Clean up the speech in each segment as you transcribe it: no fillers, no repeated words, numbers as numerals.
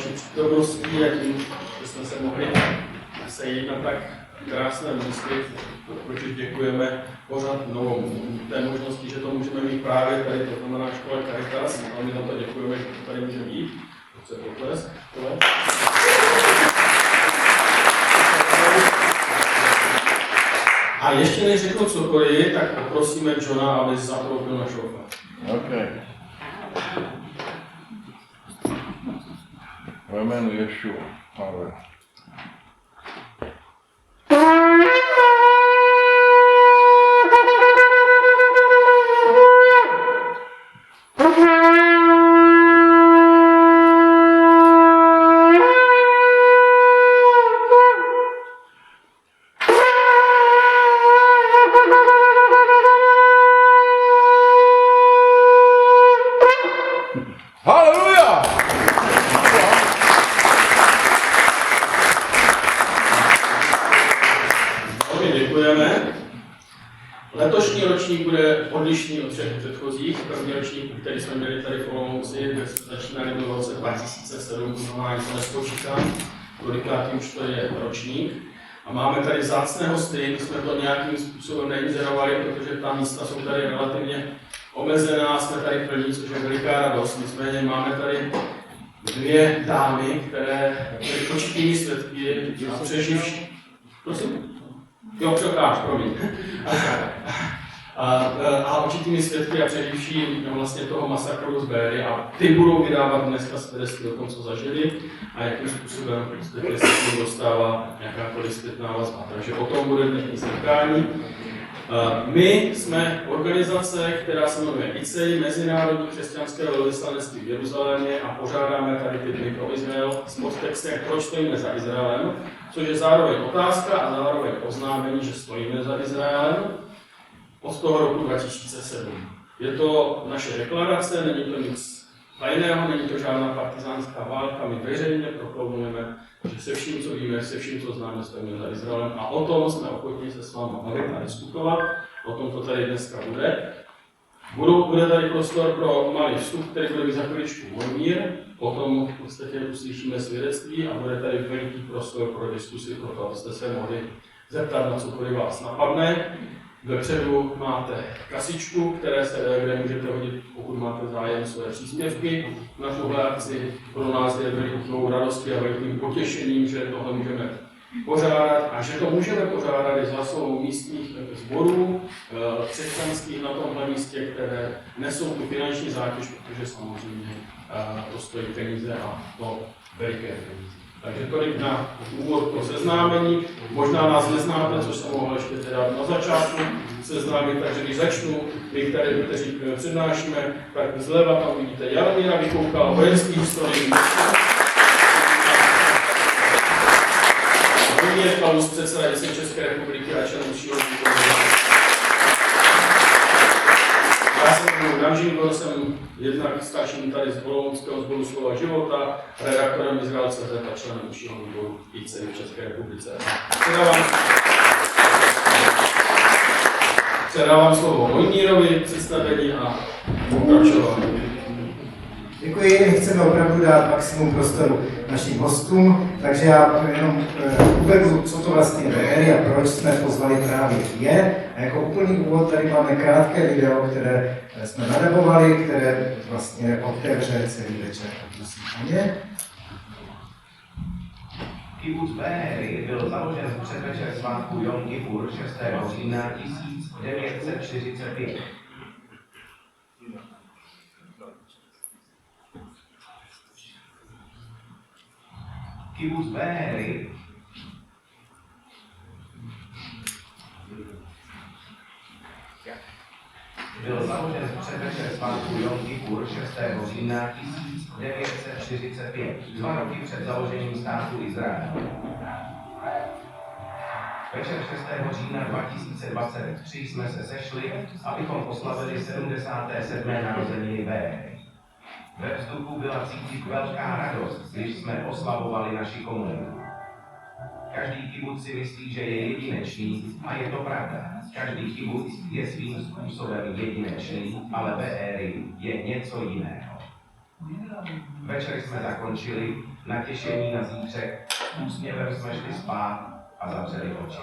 vaší přítomností a tím, že jsme se mohli sejít na tak krásné místě, protože děkujeme pořád té možnosti, že to můžeme mít právě tady, to znamená škole Caritas, a my za to děkujeme, že to tady může být. Chce potlesk. A ještě než řeknu cokoliv, tak poprosíme Johna, aby zaproupil na šofa. Okay. Ve jménu Ješua. Amen. Letošní ročník bude odlišný od všech předchozích. První ročník, který jsme měli tady v Olomouci, kde jsme začínali v roce 2007, to znamená, že to nespočítám, kolikátý už to je ročník. A máme tady vzácné hosty, my jsme to nějakým způsobem neinzerovali, protože ta místa jsou tady relativně omezená, jsme tady plní, což je veliká radost. Nicméně máme tady dvě dámy, které byly očitými svědky a přeživší. Prosím? Jo, překáž, promiň. A určitými svědky a přeživší vlastně toho masakru z Béry a ty budou vydávat dneska svědectví o tom, co zažili a jakým způsobem se k ním dostává jakákoliv zpětná vazba. Takže o tom bude dnešní setkání. My jsme organizace, která se jmenuje ICEI, Mezinárodní křesťanské velvyslanectví v Jeruzalémě, a pořádáme tady ty dny Pro Izrael s podtextem Proč stojíme za Izraelem, což je zároveň otázka a zároveň oznámení, že stojíme za Izraelem od toho roku 2007. Je to naše deklarace, není to nic tajného, není to žádná partizánská válka, my veřejně proklamujeme, že se vším, co víme, se vším, co známe, stojíme za Izraelem a o tom jsme ochotni se s vámi bavit a diskutovat. O tom to tady dneska bude. Bude tady prostor pro malý vstup, který bude mít za chviličku Mojmír, potom v podstatě uslyšíme svědectví a bude tady veliký prostor pro diskusi, pro to, abyste se mohli zeptat, na cokoliv vás napadne. Vepředu máte kasičku, kde můžete hodit, pokud máte zájem, své příspěvky na tuhle akci. Pro nás je velikou radostí a velikým potěšením, že tohle můžeme pořádat a že to můžeme pořádat i za svou místních sborů křesťanských na tomhle místě, které nesou tu finanční zátěž, protože samozřejmě to stojí peníze a to veliké peníze. Takže tolik na úvod pro seznámení. Možná nás neznáte, což jsem mohl ještě teda na začátku seznámit, takže když začnu, my, kteří přednášíme, tak zleva tam vidíte Jaromíra Vykoukala, vojenský historik. Olomouc, Klaus, předseda České republiky a člen užšího výboru. Já jsem Dan Žingor, jsem jednak starším tady z Olomouckého sboru Slova života, redaktorem Izrael.cz a členem užšího výboru ICEI v České republice. Předávám slovo Mojmírovi, představení a pokračování. Děkuji, my chceme opravdu dát maximum prostoru našim hostům, takže já jenom uvedu, co to vlastně je a proč jsme pozvali právě je. A jako úplný úvod tady máme krátké video, které jsme nadabovali, které vlastně otevře celý večer. Prosím, Aně. Kibuc Béry byl založen v předvečer svátku Jom Kippur 6. října 1945. Kibuc Béry byl založen v předvečer svátku Jom Kippur 6. října 1945, 2 roky před založením státu Izrael. Večer 6. října 2023 jsme se sešli, abychom oslavili 77. narozeniny Béry. Ve vzduchu byla cítit velká radost, když jsme oslavovali naši komunitu. Každý kibuc si myslí, že je jedinečný a je to pravda. Každý kibuc je svým způsobem jedinečný, ale Béry je něco jiného. Večer jsme zakončili, natěšení na zítřek, s úsměvem jsme šli spát a zavřeli oči.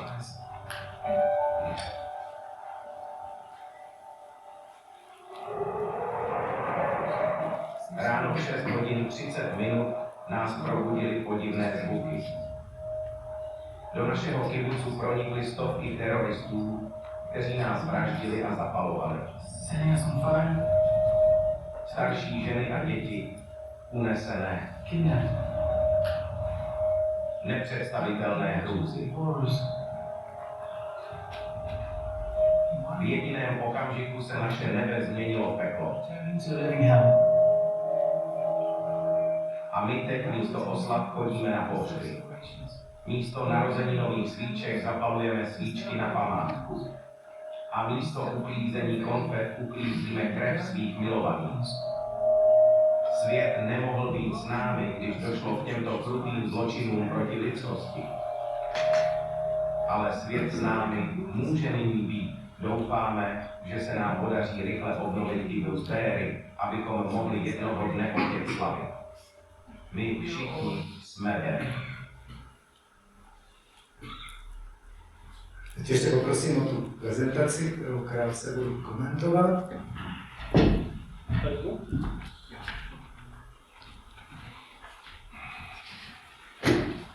Ráno v 6 hodin 30 minut nás probudily podivné zvuky. Do našeho kibucu pronikly stovky teroristů, kteří nás vraždili a zapalovali. Starší ženy a děti unesené. Nepředstavitelné hrůzy. V jediném okamžiku se naše nebe změnilo peklo. A my teď místo oslav chodíme na pohřby. Místo narozeninových svíček zapalujeme svíčky na památku. A místo uklízení konfet uklízíme krev svých milovaných. Svět nemohl být s námi, když došlo k těmto krutým zločinům proti lidskosti. Ale svět s námi může nyní být. Doufáme, že se nám podaří rychle obnovit i Béry, abychom mohli jednoho dne opět slavit. My všichni jsme věrní. Teď ještě poprosím o tu prezentaci, kterou krátce budu komentovat.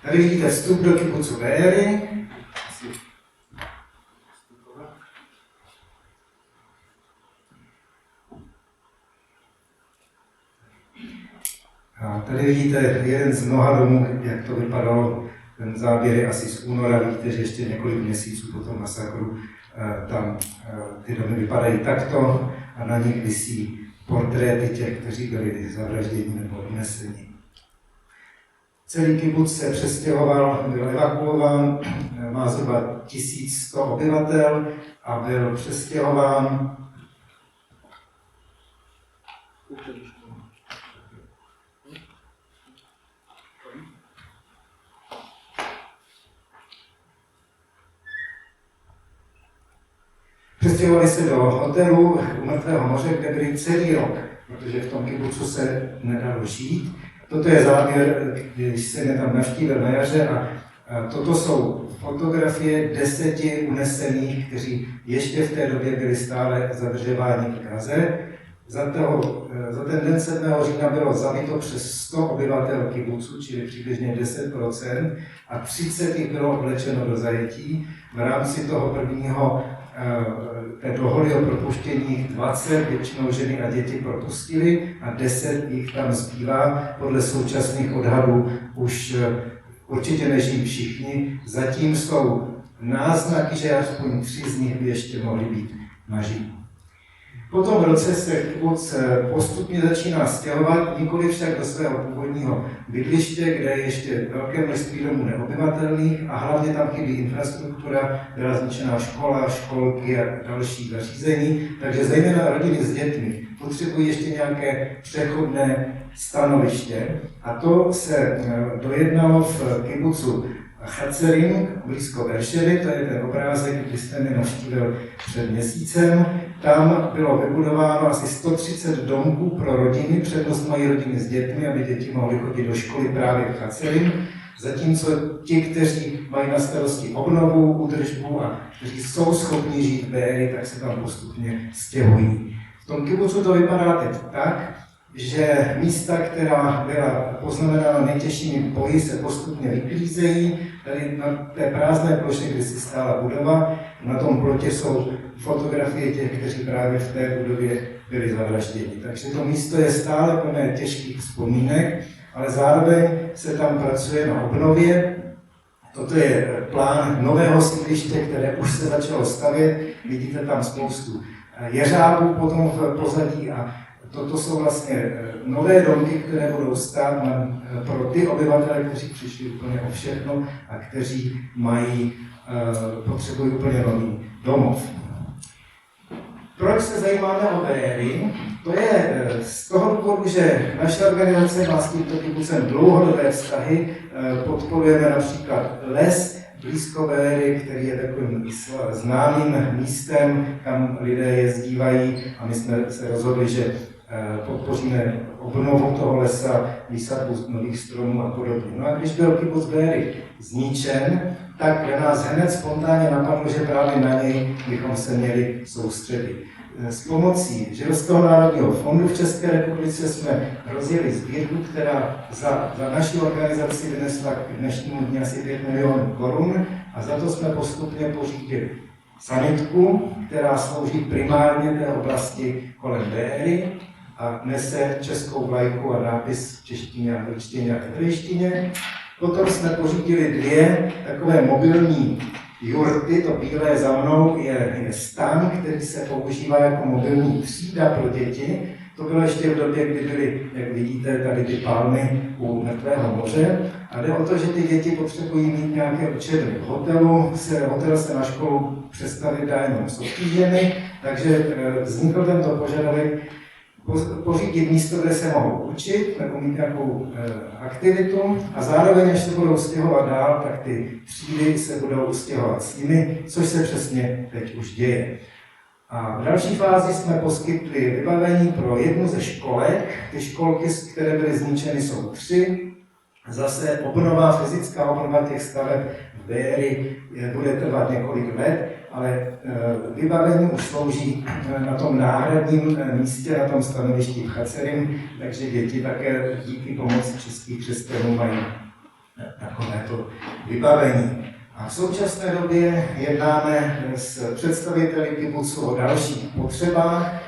Tady vidíte vstup do kibucu Béry. A tady vidíte jeden z mnoha domů, jak to vypadalo. Ten záběr je asi z února, vidíte, že ještě několik měsíců po tom masakru tam ty domy vypadají takto a na nich visí portréty těch, kteří byli zavražděni nebo uneseni. Celý kibuc se přestěhoval, byl evakuován, má zhruba 1100 obyvatel a byl přestěhován Přestěhovali se do hotelu u Mrtvého moře, kde byli celý rok, protože v tom kibucu se nedalo žít. Toto je záběr, když jsem je tam navštívil na jaře a toto jsou fotografie 10 unesených, kteří ještě v té době byli stále zadržováni v Gaze. Za ten den 7. října bylo zabito přes 100 obyvatel kibucu, čili přibližně 10%, a 30 jich bylo odvlečeno do zajetí. V rámci toho prvního té dohody o propuštění 20, většinou ženy a děti propustili a 10 jich tam zbývá. Podle současných odhadů už určitě nežijí všichni. Zatím jsou náznaky, že aspoň 3 z nich by ještě mohly být naživí. Po tom roce se kibuc postupně začíná stěhovat, nikoli však do svého původního bydliště, kde je ještě velké množství domů neobyvatelných a hlavně tam chybí infrastruktura, byla zničená škola, školky a další zařízení, takže zejména rodiny s dětmi potřebují ještě nějaké přechodné stanoviště a to se dojednalo v kibucu Chacerin, blízko Berševy, to je ten obrázek, kdy jste mě navštívil před měsícem. Tam bylo vybudováno asi 130 domků pro rodiny, přednost mají rodiny s dětmi, aby děti mohly chodit do školy právě v Chacerin, zatímco ti, kteří mají na starosti obnovu, údržbu a kteří jsou schopni žít v Béry, tak se tam postupně stěhují. V tom kibucu to vypadá teď tak, že místa, která byla poznamenána nejtěžšími boji, se postupně vyklízejí. Tady na té prázdné ploše, kde si stála budova, na tom plotě jsou fotografie těch, kteří právě v té budově byli zavražděni. Takže to místo je stále plné těžkých vzpomínek, ale zároveň se tam pracuje na obnově. Toto je plán nového sídliště, které už se začalo stavět. Vidíte tam spoustu jeřábů potom v pozadí a toto jsou vlastně nové domky, které budou stát pro ty obyvatele, kteří přišli úplně o všechno a kteří potřebují úplně nový domov. Proč se zajímáme o Béry? To je z toho důvodu, že naše organizace má s tímto kibucem dlouhodobé vztahy. Podporujeme například les blízko Béry, který je takovým známým místem, kam lidé jezdívají a my jsme se rozhodli, že podpoříme obnovu toho lesa, výsadbu nových stromů a podobně. No a když byl kibuc Béry zničen, tak nás hned spontánně napadlo, že právě na něj bychom se měli soustředit. S pomocí Židovského národního fondu v České republice jsme rozjeli sbírku, která za naši organizaci vynesla k dnešnímu dni asi 5 milionů korun a za to jsme postupně pořídili sanitku, která slouží primárně té oblasti kolem Béry a nese českou vlajku a nápis v češtině, angličtině a hebrejštině. Potom jsme pořídili 2 takové mobilní jurty, to bílé za mnou je stan, který se používá jako mobilní třída pro děti. To bylo ještě v době, kdy byly, jak vidíte, tady ty palmy u Mrtvého moře. A jde o to, že ty děti potřebují mít nějaké učebny. V hotel se na školu přestavit dá jenom s obtížemi, takže vznikl tento požadavek pořídit místo, kde se mohou učit, nebo mít nějakou aktivitu a zároveň, až se budou stěhovat dál, tak ty třídy se budou stěhovat s nimi, což se přesně teď už děje. A v další fázi jsme poskytli vybavení pro jednu ze školek. Ty školky, které byly zničeny, jsou 3. Zase fyzická obnova těch staveb v Béry bude trvat několik let, ale vybavení už slouží na tom náhradním místě, na tom stanovišti v Chacerim, takže děti také díky pomoci českých křesťanů mají takovéto vybavení. A v současné době jednáme s představiteli kibucu o dalších potřebách.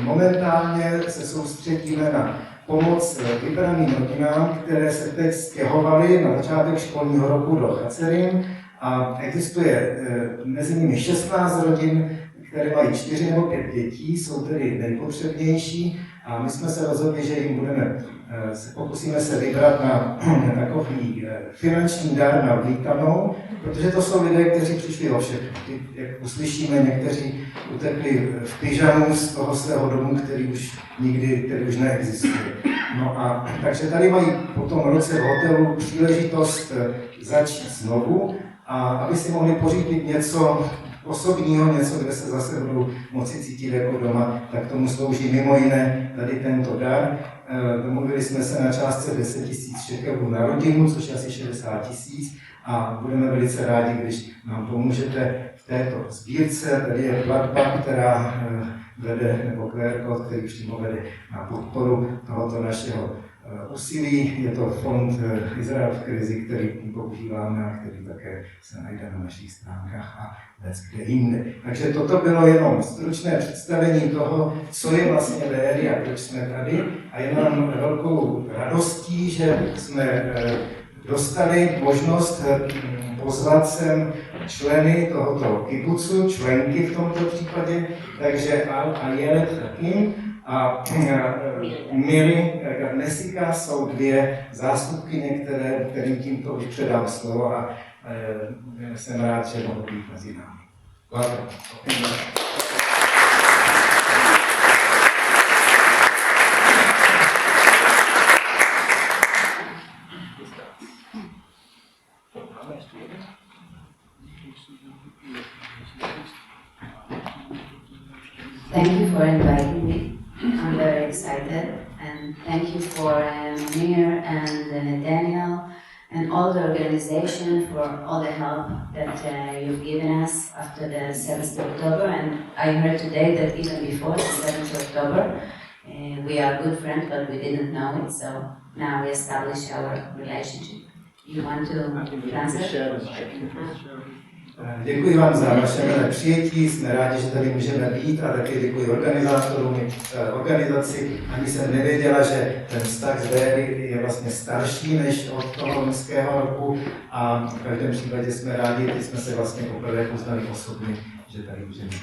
Momentálně se soustředíme na pomoc vybraným rodinám, které se teď stěhovaly na začátek školního roku do Chacerim a existuje mezi nimi 16 rodin, které mají 4 nebo 5 dětí, jsou tedy nejpotřebnější a my jsme se rozhodli, že jim pokusíme se vybrat na takový finanční dar na vítanou, protože to jsou lidé, kteří přišli o všechno. Jak uslyšíme, někteří utekli v pyžamu z toho svého domu, který už neexistuje. No a takže tady mají po tom roce v hotelu příležitost začít znovu a aby si mohli pořídit něco osobního, něco, kde se zase budou moci cítit jako doma, tak tomu slouží mimo jiné tady tento dar. Domluvili jsme se na částce 10 000 šekelů na rodinu, což je asi 60 000 a budeme velice rádi, když nám pomůžete v této sbírce. Tady je platba, která vede, nebo QR kód, který přímo vede na podporu tohoto našeho úsilí. Je to fond Izrael v krizi, který používáme a který také se najde na našich stránkách a kde jinde. Takže toto bylo jenom stručné představení toho, co je vlastně VR a proč jsme tady. A je nám velkou radostí, že jsme dostali možnost pozvat sem členy tohoto kibucu, členky v tomto případě, takže Al a Jeled taky. A Miri Nesika jsou 2 zástupkyně, kterým tímto už předám slovo a jsem rád, že mohou být mezi námi. Hvala. Thank you for inviting me. I'm very excited, and thank you for Mir and Daniel and all the organization for all the help that you've given us after the 7th of October. And I heard today that even before the 7th of October, we are good friends, but we didn't know it. So now we establish our relationship. You want to translate? Děkuji vám za vaše milé přijetí, jsme rádi, že tady můžeme být a také děkuji organizátorům, organizaci. Ani jsem nevěděla, že ten vztah z Béry je vlastně starší než od toho loňského roku a v každém případě jsme rádi, teď jsme se vlastně poprvé poznali osobně, že tady můžeme být.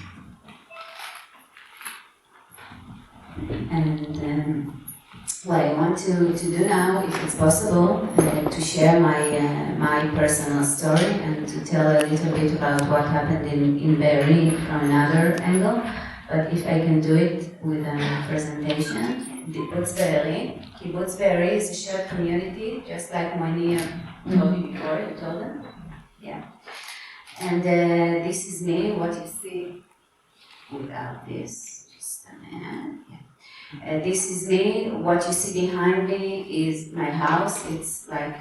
What I want to do now, if it's possible, to share my personal story and to tell a little bit about what happened in Berry from another angle. But if I can do it with a presentation, Kibbutz Berry is a shared community, just like Monia told you before. You told them, yeah. And this is me. What you see without this, just a minute. Yeah. This is me. What you see behind me is my house. It's like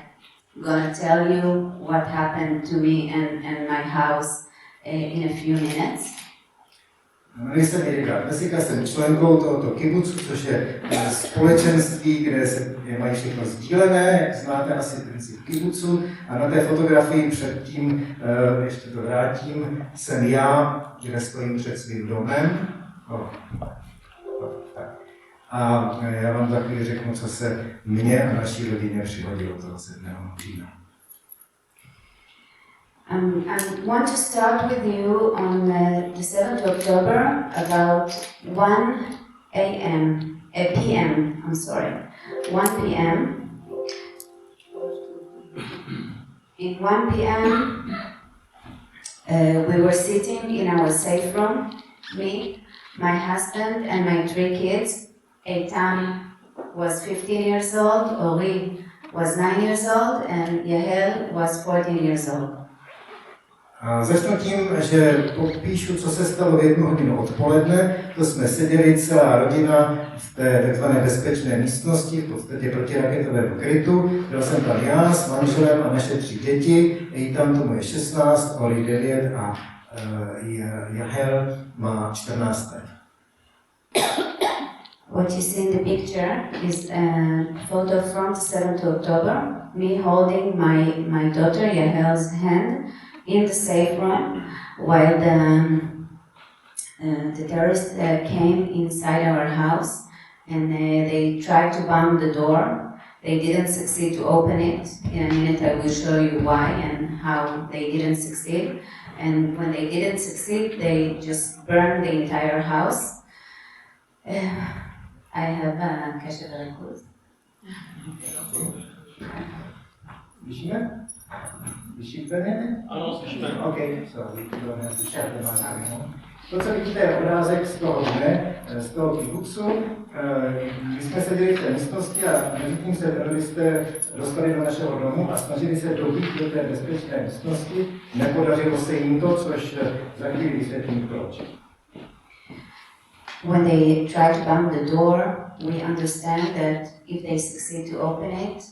gonna tell you what happened to me and my house in a few minutes. Jmenuji se Erika. Dneska jsem členkou tohoto kibucu, což je společenství, kde se mají všechno sdílené, jak znáte asi princip kibucu. A na té fotografii předtím, ještě to vrátím, jsem já, kde stojím před svým domem. A já vám taky řeknu, co se mně a naší rodině přihodilo toho 7. října. I want to start with you on the 7th October about 1 p.m. 1 p.m. In 1 p.m. We were sitting in our safe room, me, my husband and my 3 kids. Eitan was 15 years old, Ori was 9 years old, and Yahel was 14 years old. A začnu tím, že popíšu, co se stalo v 1 hodinu odpoledne. To jsme seděli celá rodina v té takzvané bezpečné místnosti, v podstatě protiraketovém krytu. Byl jsem tam já s manželem a naše 3 děti. Eitan tomu je 16, Oli 9 a Yahel má 14 let. What you see in the picture is a photo from the 7th October, me holding my daughter Yahel's hand in the safe room while the terrorists came inside our house and they tried to bomb the door. They didn't succeed to open it. In a minute I will show you why and how they didn't succeed. And when they didn't succeed, they just burned the entire house. I have a kasha very close. Slyšíme? Slyšíte mě? Ano, slyšíme. OK, sorry, to, co vidíte, je obrázek z toho dne, z toho kibucu. My jsme seděli v té místnosti a mezi tím se teroristé dostali do našeho domu a snažili se dobít do té bezpečné místnosti. Nepodařilo se jim to, což za chvíli vysvětlím proč. When they try to bomb the door, we understand that if they succeed to open it,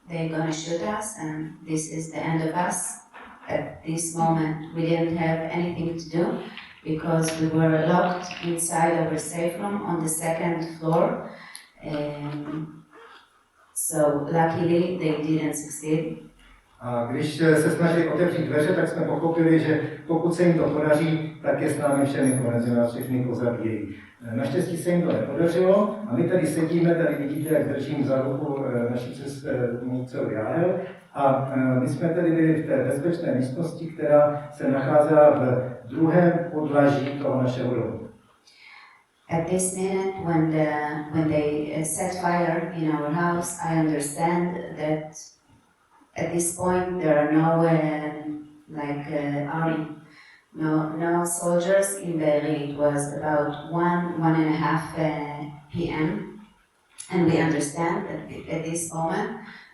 they're gonna shoot us and this is the end of us. At this moment, we didn't have anything to do because we were locked inside our safe room on the 2nd floor. So luckily, they didn't succeed. A když se snažili otevřít dveře, tak jsme pochopili, že pokud se jim to podaří, tak je s námi všemi konec, že nás všechny pozabíjejí. Naštěstí se jim to nepodařilo a my tady sedíme, tady vidíte, jak držím za ruku naší dceru Jahel. A my jsme tady byli v té bezpečné místnosti, která se nacházela v druhém podlaží toho našeho domu. At this minute, when they set fire in our house, I understand that at this point there are no army, no soldiers in Beirut. It was about 1:30 p.m. and we understand that at this moment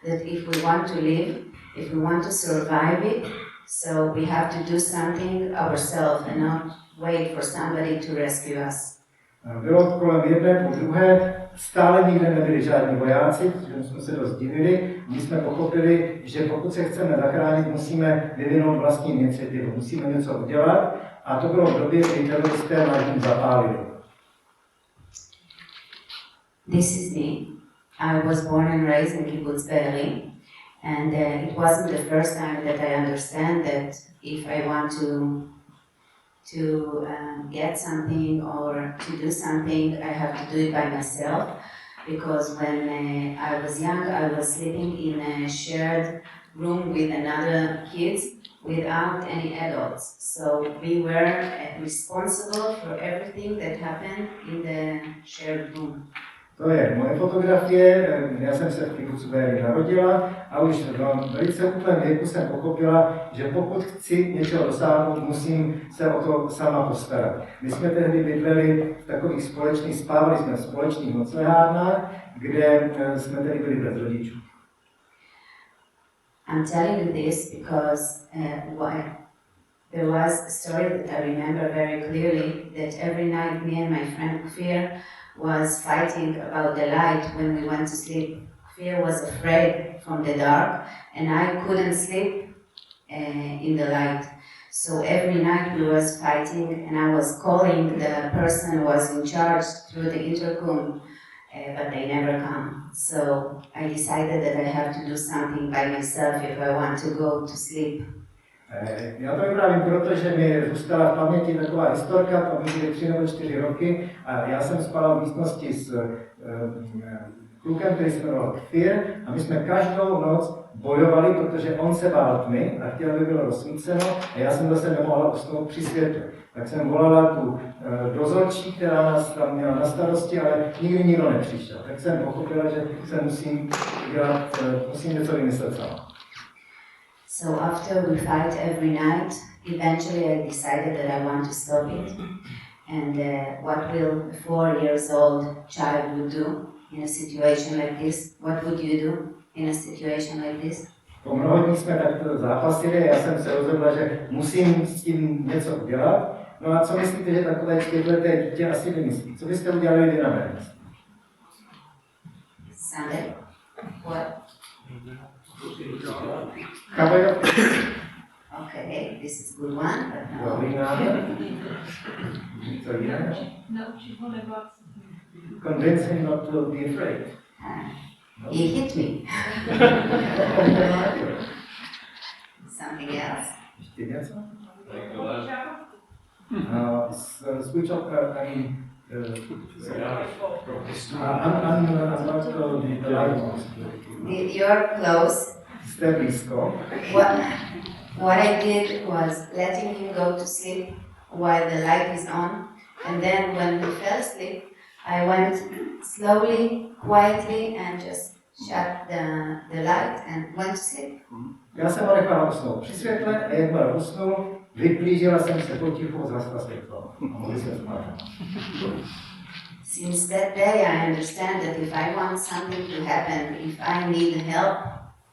that if we want to live, if we want to survive it, so we have to do something ourselves and not wait for somebody to rescue us. Bylo kolem 1:00, stále nikde nebyli žádní vojáci, protože jsme se dost divili. My jsme pochopili, že pokud se chceme zachránit, musíme vyvinout vlastní iniciativu, musíme něco udělat. A to bylo v době, kdy teroristé náš dům zapálili. This is me. I was born and raised in Kibbutz Be'eri, and it wasn't the first time that I understand that if I want to get something or to do something, I have to do it by myself. Because when I was young, I was sleeping in a shared room with another kids without any adults. So we were responsible for everything that happened in the shared room. To je moje fotografie, já jsem se v Kibbutzu Be'eri narodila a už v velice útlém věku jsem pochopila, že pokud chci něčeho dosáhnout, musím se o to sama postarat. My jsme tehdy bydleli v takových společných, spávali jsme v společných noclehárnách, kde jsme tedy byli bez rodičů. I'm telling you this because there was a story that I remember very clearly that every night me and my friend Kfir was fighting about the light when we went to sleep. Fear was afraid from the dark, and I couldn't sleep in the light. So every night we was fighting, and I was calling the person who was in charge through the intercom, but they never come. So I decided that I have to do something by myself if I want to go to sleep. Já to vyprávím proto, že mi zůstala v paměti taková historka, to byly 3 nebo 4 roky a já jsem spala v místnosti s klukem, který se jmenoval Kfir, a my jsme každou noc bojovali, protože on se bál tmy a chtěl, aby bylo rozsvíceno a já jsem zase nemohla usnout při světle. Tak jsem volala tu dozorčí, která nás tam měla na starosti, ale nikdo nepřišel. Tak jsem pochopila, že se musím něco vymyslet sama. So after we fight every night, eventually I decided that I want to stop it. And what will a 4-year-old child would do in a situation like this? What would you do in a situation like this? Po mnoho dní jsme takto zápasili a já jsem se rozhodla, že musím s tím něco udělat. No a co myslíte, že takové 4leté dítě asi vymyslí? Co byste udělali vy na mé místě? Sunday? What? Okay, this is a good one, but no. Dobrý nápad. Co jiného? Naučit ho nebát se. Convince him not to be afraid. He hit me. Something else? Ještě něco? Switch off, You're close. Jste blízko. What I did was letting him go to sleep while the light is on, and then when he fell asleep, I went slowly, quietly, and just shut the light and went to sleep. Já jsem ho nechala usnout při světle a jakmile usnul, vyplížila jsem se potichu, zhasla světlo a mohli se spát. Since that day, I understand that if I want something to happen, if I need help,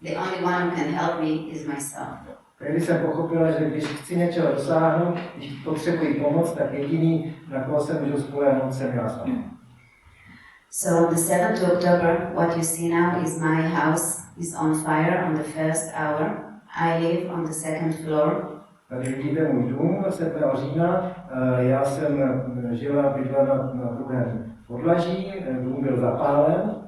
the only one who can help me is myself. Tehdy jsem pochopila, že když chci něčeho dosáhnout, když potřebuji pomoc, tak jediný, na koho se můžu spolehnout, jsem já sám. So the 7th of October, what you see now is my house is on fire on the first hour. I live on the 2nd floor. Tady vidíte můj dům 7. října. Já jsem bydlela na druhém podlaží, dům byl zapálen.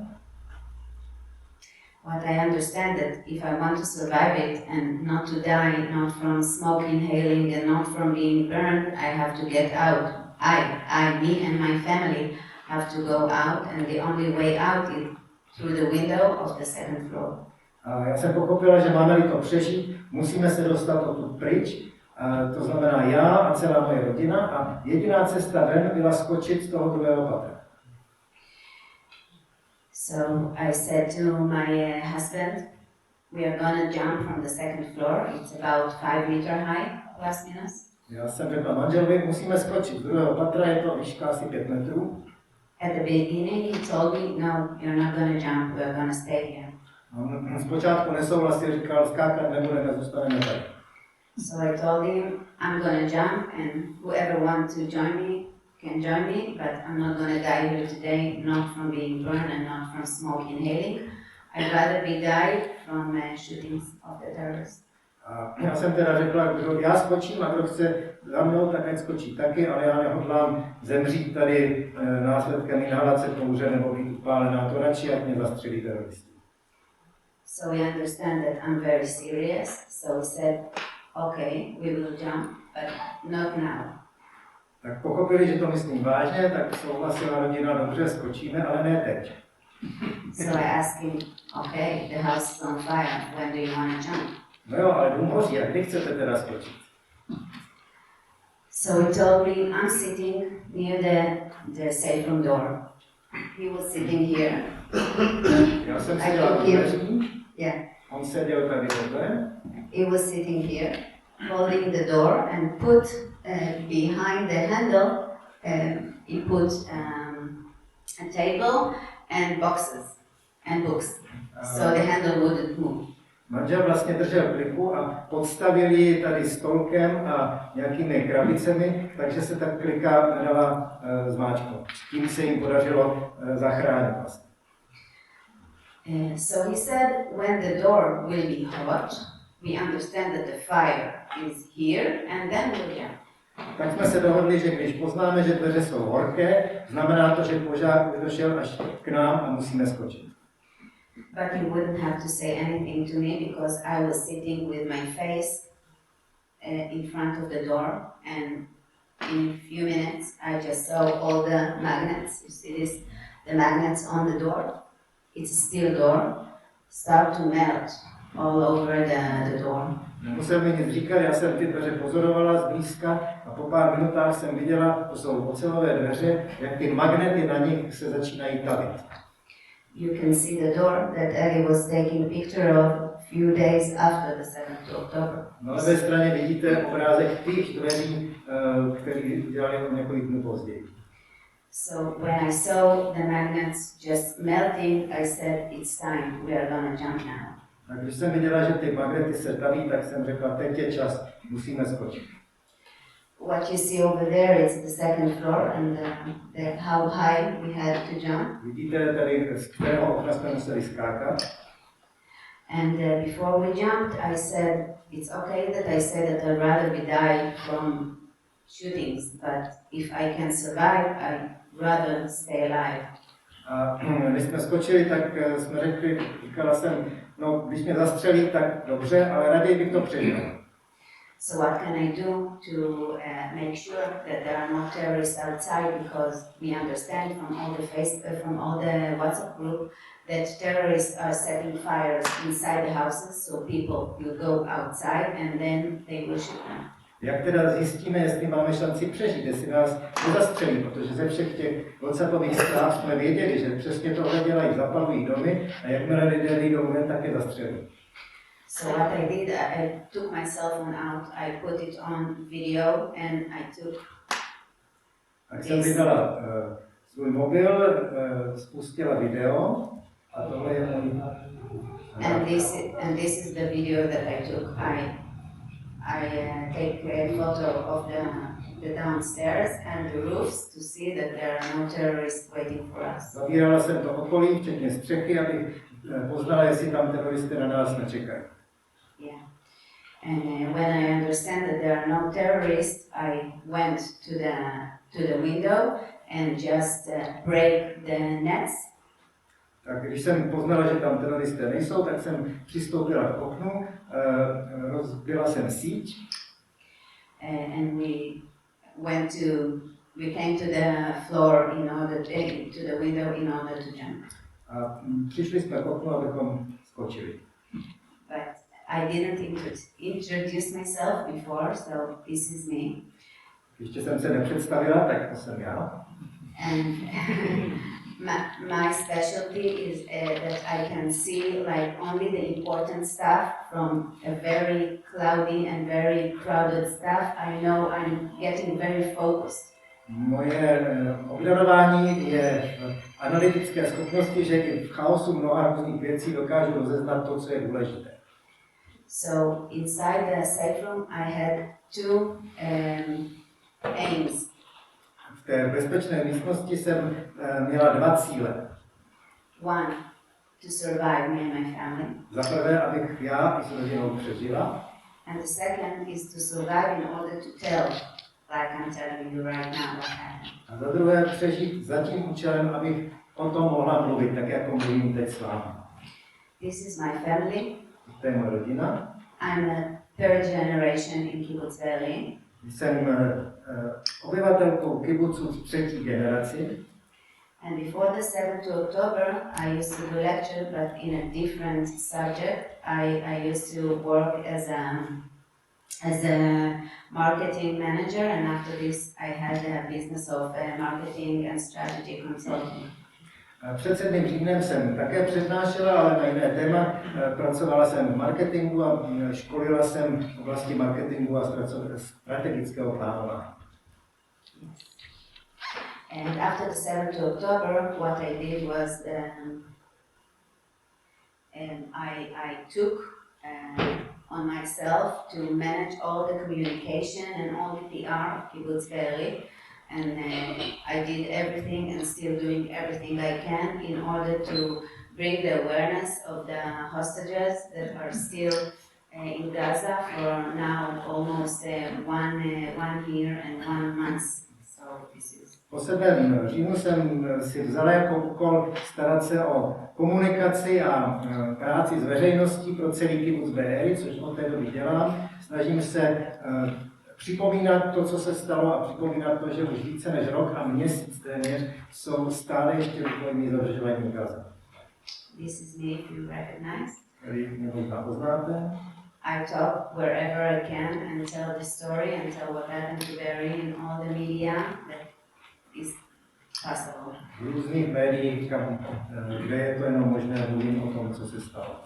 What I understand that if I want to survive it and not to die, not from smoke inhaling and not from being burned, I have to get out. Me and my family have to go out, and the only way out is through the window of the 2nd floor. A já jsem pochopila, že máme-li to přežít, musíme se dostat odtud pryč. To znamená já a celá moje rodina, a jediná cesta ven byla skočit z toho druhého patra. So I said to my husband, we are gonna jump from the 2nd floor. It's about 5 meters high, plus minus. Já jsem řekla manželovi, musíme skočit z druhého patra, je to výška asi 5 metrů. At the beginning, he told me, no, you're not gonna jump, we're gonna stay here. On zpočátku nesouhlasil, říkal, skákat nebudeme, zůstaneme tady. So I told him, I'm gonna jump, and whoever wants to join me can join me, but I'm not gonna die here today, not from being burned and not from smoke inhaling. I'd rather be died from shootings of the terrorists. A já jsem teda řekla, kdo já skočím a kdo chce za mnou, tak ať skočí taky, ale já nehodlám zemřít tady následkem inhalace kouře nebo být upálená, to radši, ať mě zastřelí teroristi. So we understand that I'm very serious, so we said, okay, we will jump, but not now. Tak pochopili, že to myslím vážně, tak souhlasila rodina, dobře, skočíme, ale ne teď. So I asked him, okay, the house is on fire, when do you want to jump? No jo, ale dům hoří, a kdy chcete teda skočit? So he told me, I'm sitting near the safe room door. He was sitting here. Já jsem seděla u dveří, Yeah. on seděl tady vedle. He was sitting here, holding the door, and put behind the handle, he put a table and boxes and books, so the handle wouldn't move. Manžel vlastně držel kliku a podstavili ji tady stolkem a nějakými krabicemi, takže se ta klika nedala zmáčknout. Tím se jim podařilo zachránit vlastně. So he said, when the door will be hot, we understand that the fire is here, and then we'll jump. Tak jsme se dohodli, že když poznáme, že dveře jsou horké, znamená to, že požár už došel až k nám a musíme skočit. But he wouldn't have to say anything to me because I was sitting with my face in front of the door, and in a few minutes I just saw all the magnets. You see this? The magnets on the door. It's a steel door. Start to melt all over the door. Nemusel mi nic říkat, já jsem ty dveře pozorovala zblízka a po pár minutách jsem viděla, to jsou ocelové dveře, jak ty magnety na nich se začínají tavit. You can see the door that Eddie was taking a picture of a few days after the 7th of October. Na levé straně vidíte obrázek těch dveří, který udělali o několik dnů později. So when I saw the magnets just melting, I said, it's time, we are gonna jump now. A když jsem viděla, že ty magnety se taví, tak jsem řekla, teď je čas, musíme skočit. What you see over there is the second floor and how high we had to jump. Vidíte tady, z kterého okna jsme museli skákat. And before we jumped, I said, it's okay that I said that I'd rather be die from shootings, but if I can survive, I'd rather stay alive. A když jsme skočili, tak jsme říkala jsem, no když mě zastřelí, tak dobře, ale raději bych to přežil. So what can I do to make sure that there are no terrorists outside? Because we understand from all the WhatsApp group that terrorists are setting fires inside the houses, so people will go outside and then they will shoot them. Jak teda zjistíme, jestli máme šanci přežít, jestli nás nezastřelí, protože ze všech těch WhatsAppových zpráv jsme věděli, že přesně tohle dělají, zapalují domy a jakmile lidé jdou ven, tak je zastřelí. So what I did, I took my cell phone out, I put it on video and I took. Tak jsem vydala svůj mobil, spustila video a tohle je můj. And this is the video that I took. I take a photo of the downstairs and the roofs to see that there are no terrorists waiting for us. Zabírala jsem to okolí, včetně střechy, abych poznala, jestli tam teroristé na nás nečekají. Yeah. And when I understand that there are no terrorists, I went to the window and just break the nets. Tak když jsem poznala, že tam teroristé nejsou, tak jsem přistoupila k oknu, rozbila jsem síť. And we came to the floor in order to the window in order to jump. A přišli jsme k oknu, abychom skočili. But I didn't introduce myself before, so this is me. Ještě jsem se nepředstavila, tak to jsem já. And my specialty is that I can see like only the important stuff from a very cloudy and very crowded stuff. I know I'm getting very focused. Moje obdarování je analytické schopnosti, že i v chaosu mnoha různých věcí dokážu rozeznat to, co je důležité. So inside the safe room I had two aims. V té bezpečné místnosti jsem měla dva cíle. One, to survive me and my family. Za prvé, abych já i s rodinou přežila. And the second is to survive in order to tell, like I'm telling you right now, what happened. A za druhé přežít za tím účelem, abych o tom mohla mluvit, tak jako mluvím teď s vámi. This is my family. To je moje rodina. I'm a third generation in Kibbutz Valley. Jsem obyvatelkou kibucu v třetí generaci. And before the 7th of October, I used to do lecture, but in a different subject. I used to work as a marketing manager, and after this, I had a business of marketing and strategy consulting. Před 7. říjnem jsem také přednášela, ale na jiné téma. Pracovala jsem v marketingu a školila jsem v oblasti marketingu a strategického plánování. And after the 7th of October, what I did was I took on myself to manage all the communication and all the PR of Kibbutz Be'eri. And I did everything and still doing everything I can in order to bring the awareness of the hostages that are still in Gaza for now almost 1 year and 1 month. So this is. Po 7. říjnu jsem si vzal jako úkol starat se o komunikaci a práci s veřejností pro celý Kibbutz Be'eri, což od té doby dělám. Snažím se připomínat to, co se stalo a připomínat to, že už více než rok a měsíc téměř jsou stále ještě rukojmí zadržování Gaza. This is me, if you recognize. Který mě možná poznáte. I talk wherever I can and tell the story and tell what happened to Barry in all the media that is possible. V různých médiích, kde je to jenom možné, mluvím o tom, co se stalo.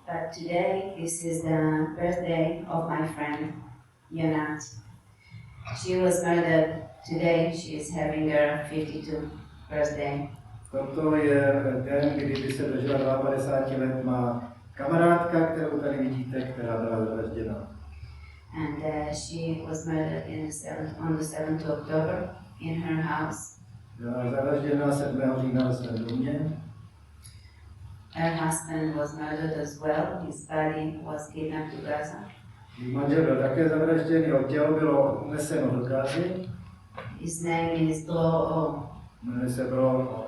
But today, this is the birthday of my friend, Yonat. She was murdered today. She is having her 52nd birthday. Toto je den, kdy by se dožila 52 let, má kamarádka, kterou tady vidíte, která byla zavražděna. And she was murdered on the 7th of October in her house. Byla zavražděna 7. října ve svém domě. Her husband was murdered as well. His body was kidnapped to Gaza. Její manžel byl také zavražděn, jeho tělo bylo uneseno do Gazy. His name is Blo. Jmenuje se Pro.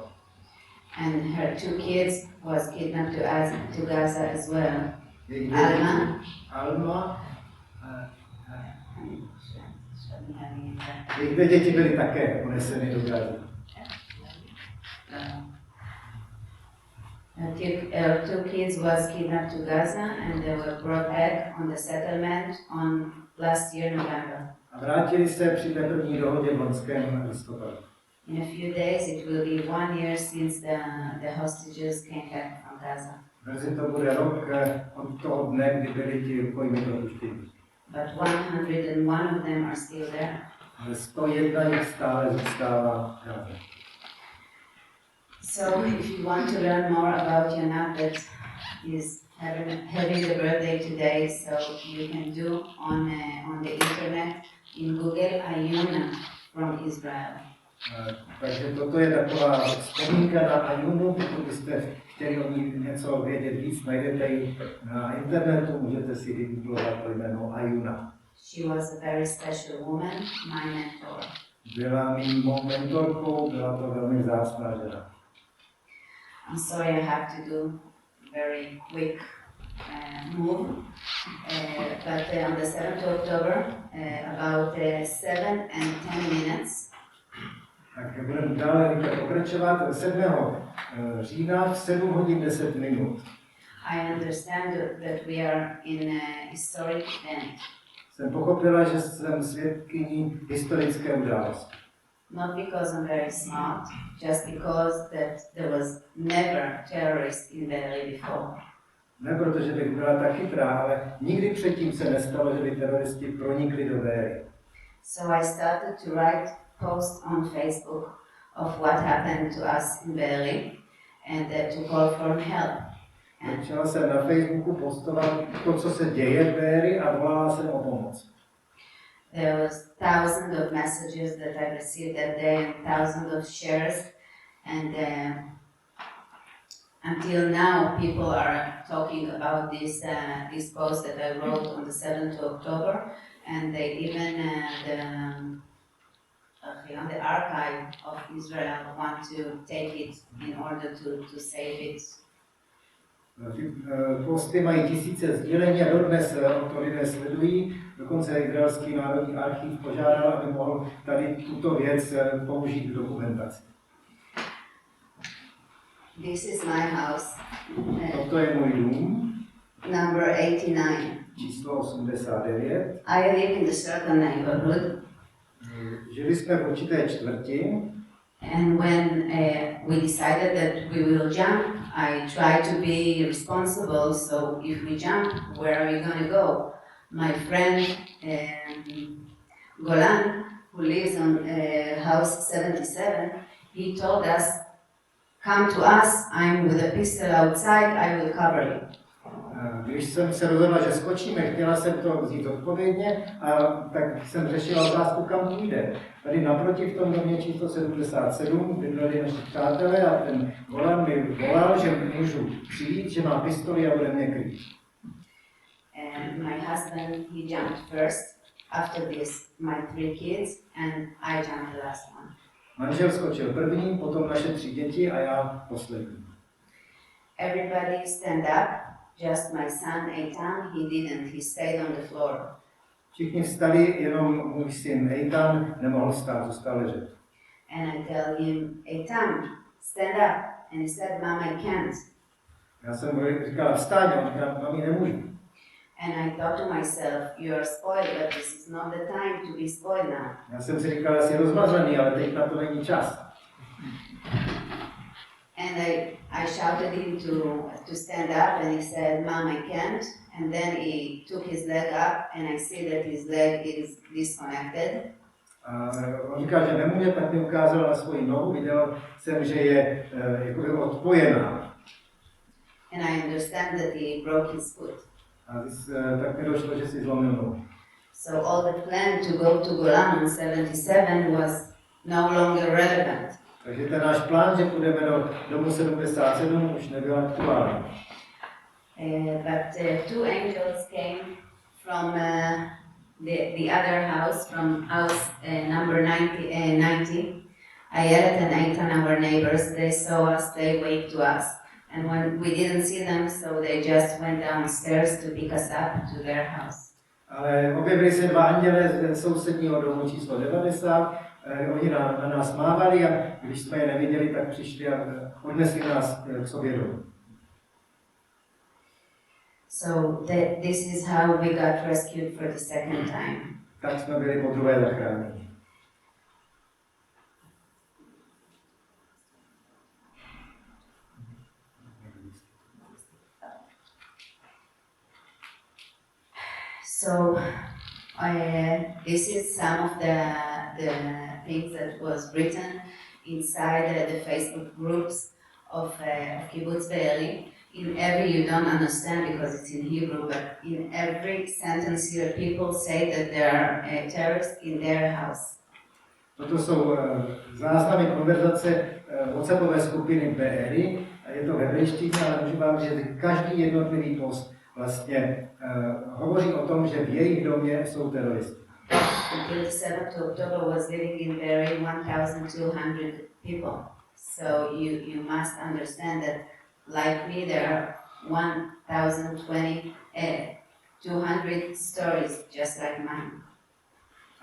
And her 2 kids was kidnapped to Gaza as well. Její Alma. Jejich 2 děti byly také uneseny do Gazy. Her 2 kids was kidnapped to Gaza and they were brought back on the settlement on last year November. A vrátili se při té první dohodě v loňském listopadu. In a few days it will be 1 year since the hostages came back from Gaza. Brzy to bude rok od toho dne, kdy byli ti rukojmí propuštěni. But 101 of them are still there. Ale 101 jich stále zůstává v Gaze. So if you want to learn more about Yonat that is having the birthday today, so you can do on the internet in Google Ayuna from Israel. Takže toto je taková vzpomínka na Ayunu, pokud byste chtěli o ní něco vědět víc, najdete ji na internetu, můžete si vygooglovat to jméno Ayuna. She was a very special woman, my mentor. Byla mým mentorkou, byla to velmi vzácná žena. I'm sorry I have to do very quick move, but on the 7th of October, about 7 and 10 minutes, Tak budeme dále rychle pokračovat. 7. října v 7 hodin 10 minut. I understand that we are in a historic event. Jsem pochopila, že jsem svědkyní historické události. Not because I'm very smart, just because that there was never terrorist in Delhi before. Ne protože bych byla tak chytrá, ale nikdy předtím se nestalo, že by teroristi pronikli do Béry. So I started to write posts on Facebook of what happened to us in Delhi and to call for help. Začala jsem na Facebooku postovat to, co se děje v Béry a volala jsem o pomoc. There was thousands of messages that I received that day and thousands of shares, and until now people are talking about this post that I wrote on the 7th of October, and they even the archive of Israel want to take it in order to save it. Posty mají tisíce sdílení a dodnes to lidé sledují. Dokonce Izraelský národní archiv požádal, aby mohl tady tuto věc použít k dokumentaci. This is my house. Toto je můj dům. Number 89. Číslo 89. I live in the certain neighborhood. Žili jsme v určité čtvrti. And when we decided that we will jump, I tried to be responsible. So if we jump, where are we going to go? My friend Golan, who lives on house 77, he told us, "Come to us. I'm with a pistol outside. I will cover you." Když jsem se rozhodla, že skočíme, chtěla jsem to vzít odpovědně, a tak jsem řešila otázku, kam půjde. Tady naproti v tom domě číslo 77 bydleli naši přátelé a ten volan mi volal, že můžu přijít, že má pistoli a bude mě kryt. And my husband, he jumped first. After this, my 3 kids, and I jumped the last one. Manžel skočil první, potom naše 3 děti a já poslední. Everybody stand up, just my son Eitan, he didn't, he stayed on the floor. Všichni vstali, jenom můj syn Eitan nemohl stát, zůstal ležet. And I tell him, Eitan, stand up. And he said, Mom, I can't. Já jsem mu říkal, vstaň, a on říkal, mami, nemůžu. And I thought to myself, you are spoiled, but this is not the time to be spoiled now. Já jsem si říkal, jsi rozmařený, ale teď na to není čas. And I shouted him to stand up, and he said, Mom, I can't. And then he took his leg up, and I see that his leg is disconnected. A on říkal, že nemůže, tak mi ukázal na svoji nohu, viděl jsem, že je jakoby odpojená. And I understand that he broke his foot. A tak mi došlo, že si zlomil nohu. So all the plan to go to Olomouc 77 was no longer relevant. Takže ten náš plán, že půjdeme do domu 77, už nebyl aktuální. But 2 angels came from the other house, from house number 90. Ayelet and Eitan, our neighbors, they saw us, they waved to us. And when we didn't see them, so they just went downstairs to pick us up to their house. Ale objevili se 2 anděle z sousedního domu číslo 90, oni na nás mávali a když jsme je neviděli, tak přišli a odnesli nás k sobě domů. So this is how we got rescued for the second time. Tak jsme byli po druhé zachráněni. So this is some of the things that was written inside the Facebook groups of Kibbutz Be'eri. In every, you don't understand because it's in Hebrew, but in every sentence here people say that there are terrorists in their house. Toto jsou záznamy konverzace WhatsAppové skupiny BRI, a je to v hebrejštině, ale můžu vám říct, že každý jednotlivý post vlastně hovoří o tom, že v jejich domě jsou teroristi. Until the 7th of October was living in Be'eri 1,200 people. So you must understand that like me, there are 200 stories just like mine.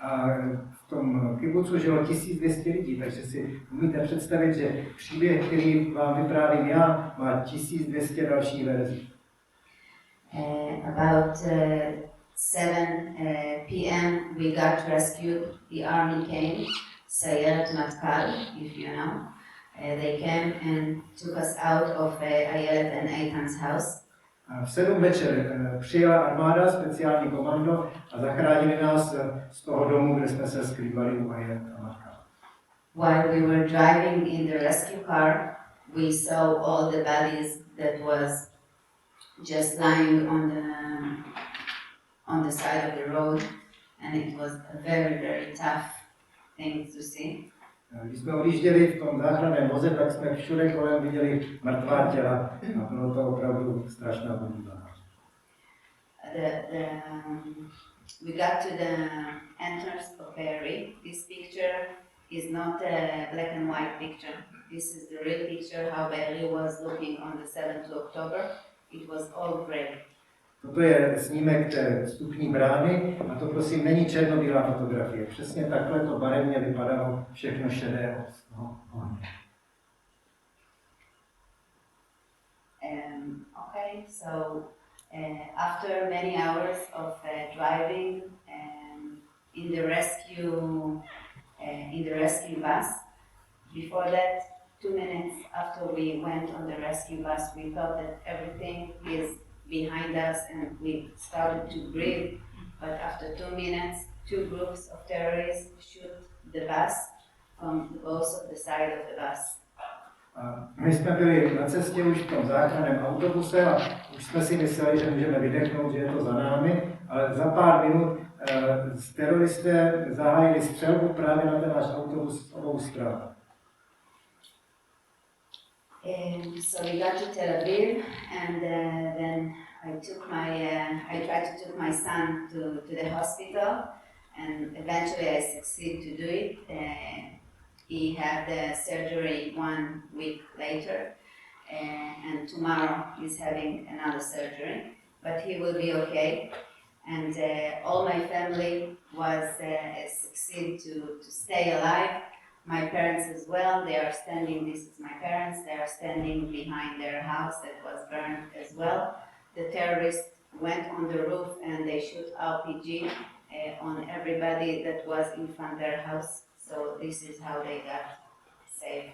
A v tom kibucu žilo 1200 lidí, takže si umíte představit, že příběh, který vám vyprávím já, má 1200 dalších verzí. About 7 p.m. we got rescued. The army came, Sayelet Matkal, if you know. They came and took us out of Ayelet and Eitan's house. A v 7 večer přijela armáda, speciální komando a zachránili nás z toho domu, kde jsme se skrývali u Ayelet a Matkal. While we were driving in the rescue car, we saw all the bodies that was just lying on the side of the road, and it was a very, very tough thing to see. Když jsme odjížděli v tom záchranném voze, tak jsme všude kolem viděli mrtvá těla a bylo to opravdu strašná podívaná. We got to the entrance of Be'eri. This picture is not a black and white picture. This is the real picture how Be'eri was looking on the 7th of October. It was all gray. Toto je snímek té vstupní brány a to prosím není černobílá fotografie. Přesně takhle to barevně vypadalo, všechno šedé od toho ohně. Okay, so after many hours of driving in the rescue bus, before that, 2 minutes after we went on the rescue bus, we thought that everything is behind us and we started to breathe. But after 2 minutes, 2 groups of terrorists shoot the bus from both of the side of the bus. A my jsme byli na cestě už v tom záchranném autobuse a už jsme si mysleli, že můžeme vydechnout, že je to za námi, ale za pár minut teroristé zahájili střelbu právě na ten náš autobus z obou stran. So we got to Tel Aviv, and then I tried to take my son to the hospital, and eventually I succeeded to do it. He had the surgery 1 week later, and tomorrow he's having another surgery, but he will be okay. And all my family was succeeded to stay alive. My parents as well, they are standing, this is my parents, they are standing behind their house that was burned as well. The terrorists went on the roof and they shoot RPG on everybody that was in front of their house. So this is how they got saved.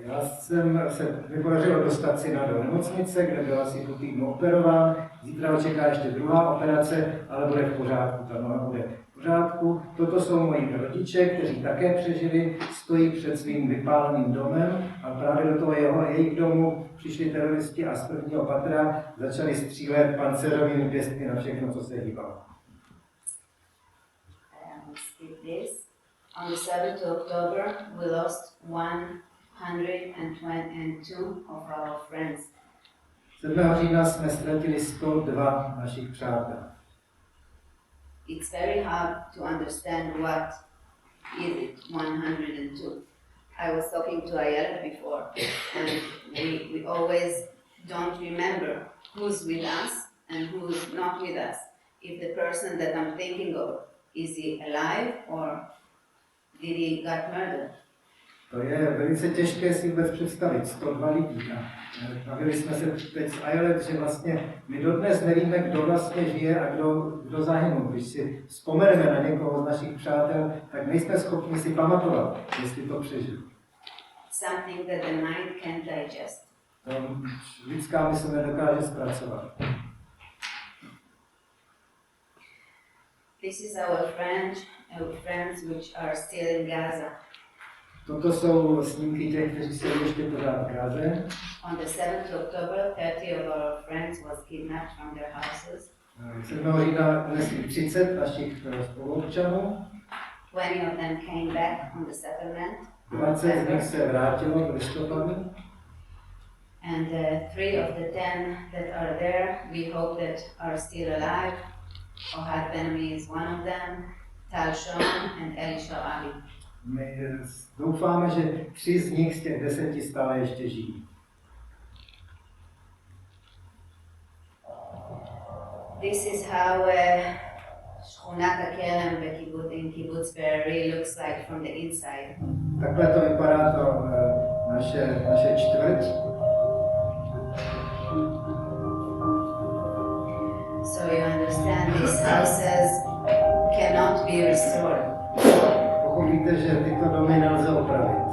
Já jsem se vypodařilo dostat syna do nemocnice, kde byl asi po týdnu operován. Zítra ho čeká ještě druhá operace, ale bude v pořádku, ta noha bude v pořádku. Toto jsou moji rodiče, kteří také přežili, stojí před svým vypáleným domem a právě do toho jejich domu přišli teroristi a z prvního patra začali střílet pancérovými pěstky na všechno, co se hýbalo. Skip this. On the 7th of October, we lost 122 of our friends. 7. října jsme ztratili 102 našich přátel. It's very hard to understand what is it, 102. I was talking to Ayala before, and we always don't remember who's with us and who's not with us. If the person that I'm thinking of, is he alive or did he got murdered? To je velice těžké si vůbec představit, 102 lidí. Bavili jsme se teď s Ayelet, že vlastně my dodnes nevíme, kdo vlastně žije a kdo zahynul. Když si vzpomeneme na někoho z našich přátel, tak nejsme schopni si pamatovat, jestli to přežil. Something that the mind can't digest. To lidská mysl nedokáže zpracovat. This is our friends which are still in Gaza. Toto jsou snímky těch, kteří jsou ještě pořád v Gaze. On the 7th October, 30 of our friends was kidnapped from their houses. 7. října unesli 30 našich spoluobčanů. 20 of them came back on the settlement. 20 z nich se vrátilo v listopadu. And 3 of the 10 that are there, we hope that are still alive. Ohad Benami is one of them, Tal Shon and Elisha Ali. My doufáme, že 3 z nich z těch 10 stále ještě žijí. This is how Shchunat HaKerem in Kibbutz Be'eri looks like from the inside. Takhle to vypadá to naše čtvrť. So you understand these houses cannot be restored. Pochopíte, že tyto domy nelze opravit.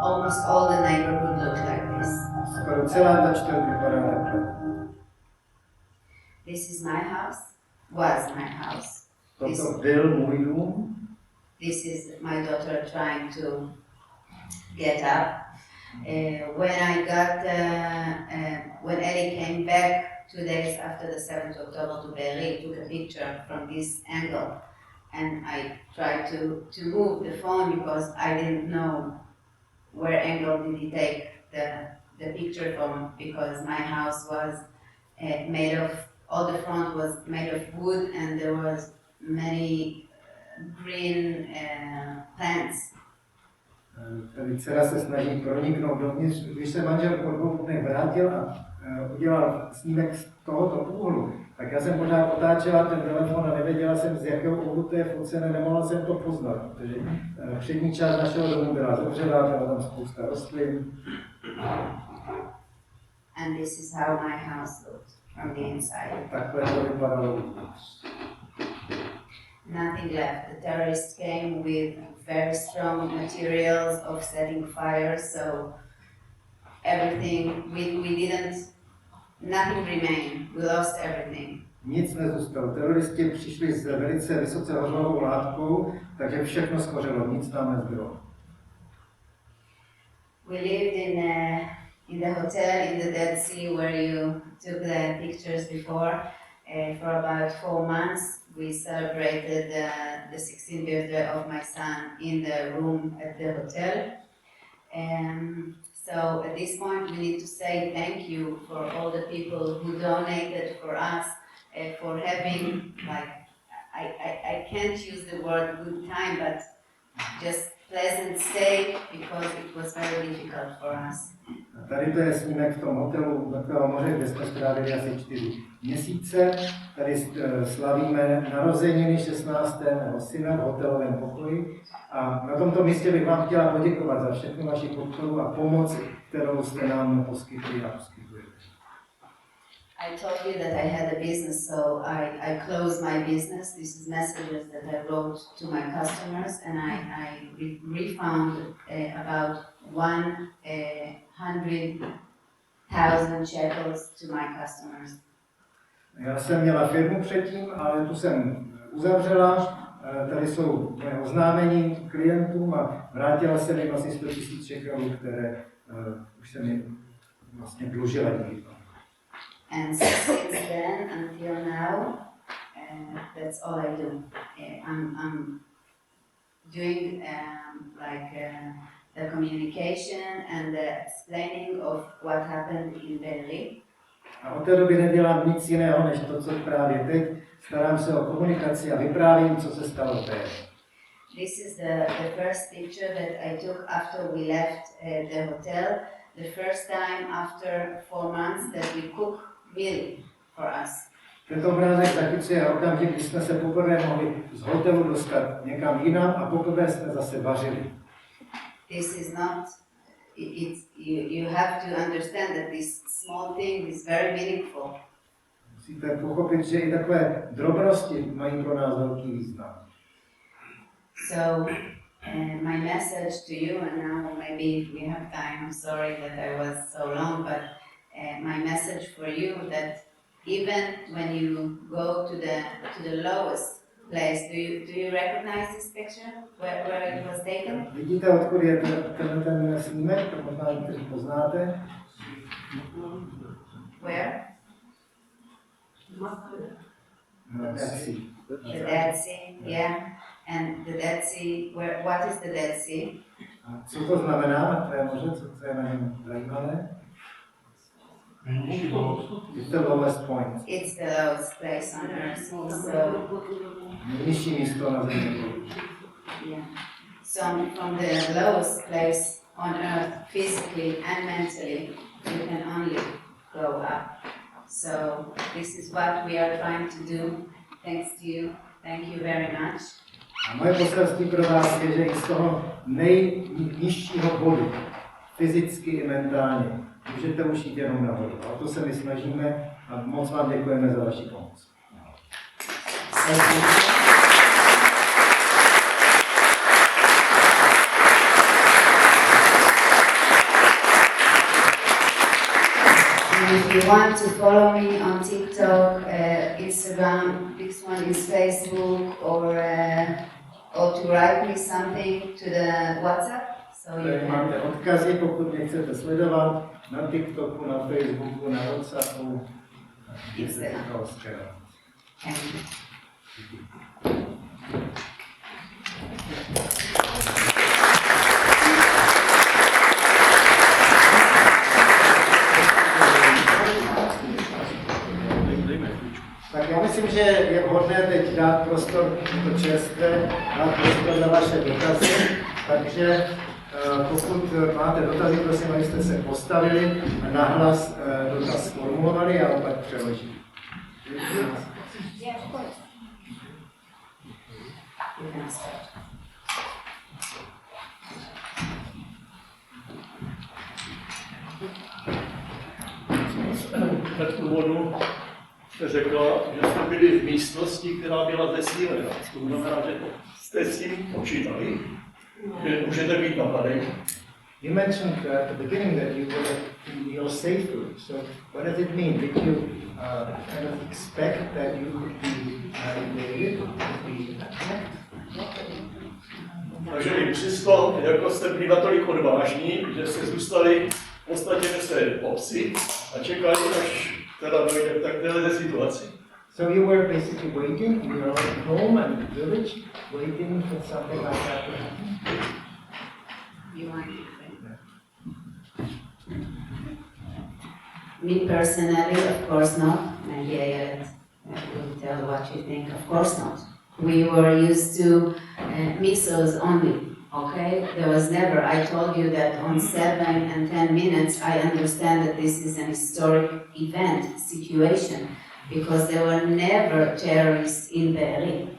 Almost all the neighborhood looks like this. Skoro celá ta čtvrť vypadá takhle. This is my house, was my house. Toto byl můj dům. This is my daughter trying to get up. When Ellie came back 2 days after the 7th of October to Be'eri, took a picture from this angle, and I tried to move the phone because I didn't know where angle did he take the picture from, because my house was made of, all the front was made of wood and there was many green plants. Tady dcera se snaží proniknout dovnitř. Když se manžel po 2 dnech vrátil a udělal snímek z tohoto úhlu, tak já jsem pořád otáčela ten telefon a nevěděla jsem, z jakého úhlu to je focené, nemohla jsem to poznat, protože přední část našeho domu byla zavřená, byla tam spousta rostlin. And this is how my house looked from the inside. Takhle to vypadalo uvnitř. Nothing left. The terrorists came with very strong materials of setting fire, so everything, we didn't nothing remained. We lost everything. Nic nezůstalo. Teroristi přišli s velice vysoce hořlavou látkou, takže všechno schořelo, nic tam nezbylo. We lived in the hotel in the Dead Sea where you took the pictures before. For about 4 months, we celebrated the 16th birthday of my son in the room at the hotel. So at this point, we need to say thank you for all the people who donated for us, for having, like, I can't use the word good time, but just pleasant stay because it was very difficult for us. Tady to je snímek v tom hotelu Mrtvého moře, kde jsme strávili asi 4 měsíce. Tady slavíme narozeniny 16. syna v hotelovém pokoji. A na tomto místě bych vám chtěla poděkovat za všechnu vaši podporu a pomoc, kterou jste nám poskytli a poskytujete. I told you that I had a business, so I closed my business. This is messages that I wrote to my customers, and I refund about 100,000 shekels to my customers. Já jsem měla firmu předtím, ale tu jsem uzavřela. Tady jsou moje oznámení klientům a vrátila jsem jim asi 100 000 šekelů, které už jsem jim vlastně dlužila díky tomu. And since then until now, that's all I do. I'm doing the communication and the explaining of what happened in Berlin. A od té doby nedělám nic jiného, než to, co právě teď. Starám se o komunikaci a vyprávím, co se stalo v Berlíně. This is the first picture that I took after we left the hotel. The first time after 4 months that we cook meal for us. Tento obrázek zachycuje okamžik, kdy jsme se poprvé mohli z hotelu dostat někam jinam a poprvé jsme zase vařili. This is not, you have to understand that this small thing is very meaningful. Musíte pochopit, že i takové drobnosti mají pro nás velký význam. So, my message to you, and now maybe if we have time, I'm sorry that I was so long, but my message for you that even when you go to the lowest place, do you recognize this picture where it was taken? Vidíte, odkud je ten snímek, to možná někteří poznáte. Where? The Dead Sea, yeah. And the Dead Sea, what is the Dead Sea? A co to znamená, to je moře, co je na něm zajímavé? It's the lowest point. It's the lowest place on earth. So, Nejnižší místo na zemi. yeah. So from the lowest place on earth, physically and mentally, you can only go up. So this is what we are trying to do. Thanks to you. Thank you very much. A moje poselství pro vás je, že i z toho nejnižšího bodu, fyzicky i mentálně, můžete už jít jenom nahoru. A o to se my snažíme a moc vám děkujeme za vaši pomoc. If you want to follow me on TikTok, Instagram, this one is Facebook, or to write me something to the WhatsApp. So you Tady can. máte odkazy, pokud mě chcete sledovat na TikToku, na Facebooku, na WhatsAppu. Tak já myslím, že je vhodné teď dát prostor to čerstvé, dát prostor na vaše dotazy, takže pokud máte dotazy, prosím, abyste se postavili a nahlas dotaz formulovali, já ho pak přeložím. Yeah, of course. You can start. Před úvodu jste řekla, že jste byli v místnosti, která byla zesílená. To znamená, že jste s tím počítali, že můžete být napadeni. You mentioned at the beginning that you were in your safe room. So what does it mean? Did you kind of expect that you would be invaded, would be attacked? Takže i přesto, jako jste byli natolik odvážní, že jste zůstali v podstatě ve své obci a čekali, až teda dojde k takovéhle situaci. So you were basically waiting in your own home and village, waiting for something like that to happen? You want to say? Me personally, of course not. Maybe I will tell what you think. Of course not. We were used to missiles only. Okay, there was never. I told you that on 7 and 10 minutes, I understand that this is an historic event, situation, because there were never terrorists in Berlin.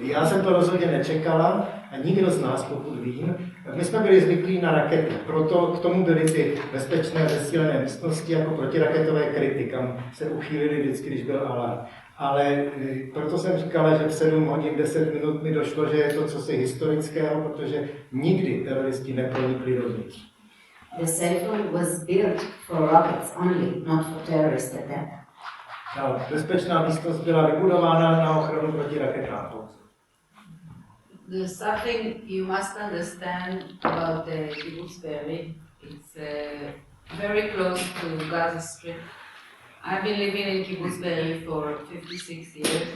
Já jsem to rozhodně nečekala a nikdo z nás, pokud vím. My jsme byli zvyklí na rakety, proto k tomu byly ty bezpečné zesílené místnosti jako protiraketové kryty, kam se uchýlili vždycky, když byl alarm. Ale proto jsem říkala, že v 7 hodin 10 minut mi došlo, že je to cosi historického, protože nikdy teroristi nepronikli dovnitř. The safe room was built for rockets only, not for terrorist attack. Ta bezpečná místnost byla vybudována na ochranu proti raketám. There's something you must understand about the kibbutz Be'eri. It's very close to Gaza Strip. I've been living in kibbutz Be'eri for 56 years.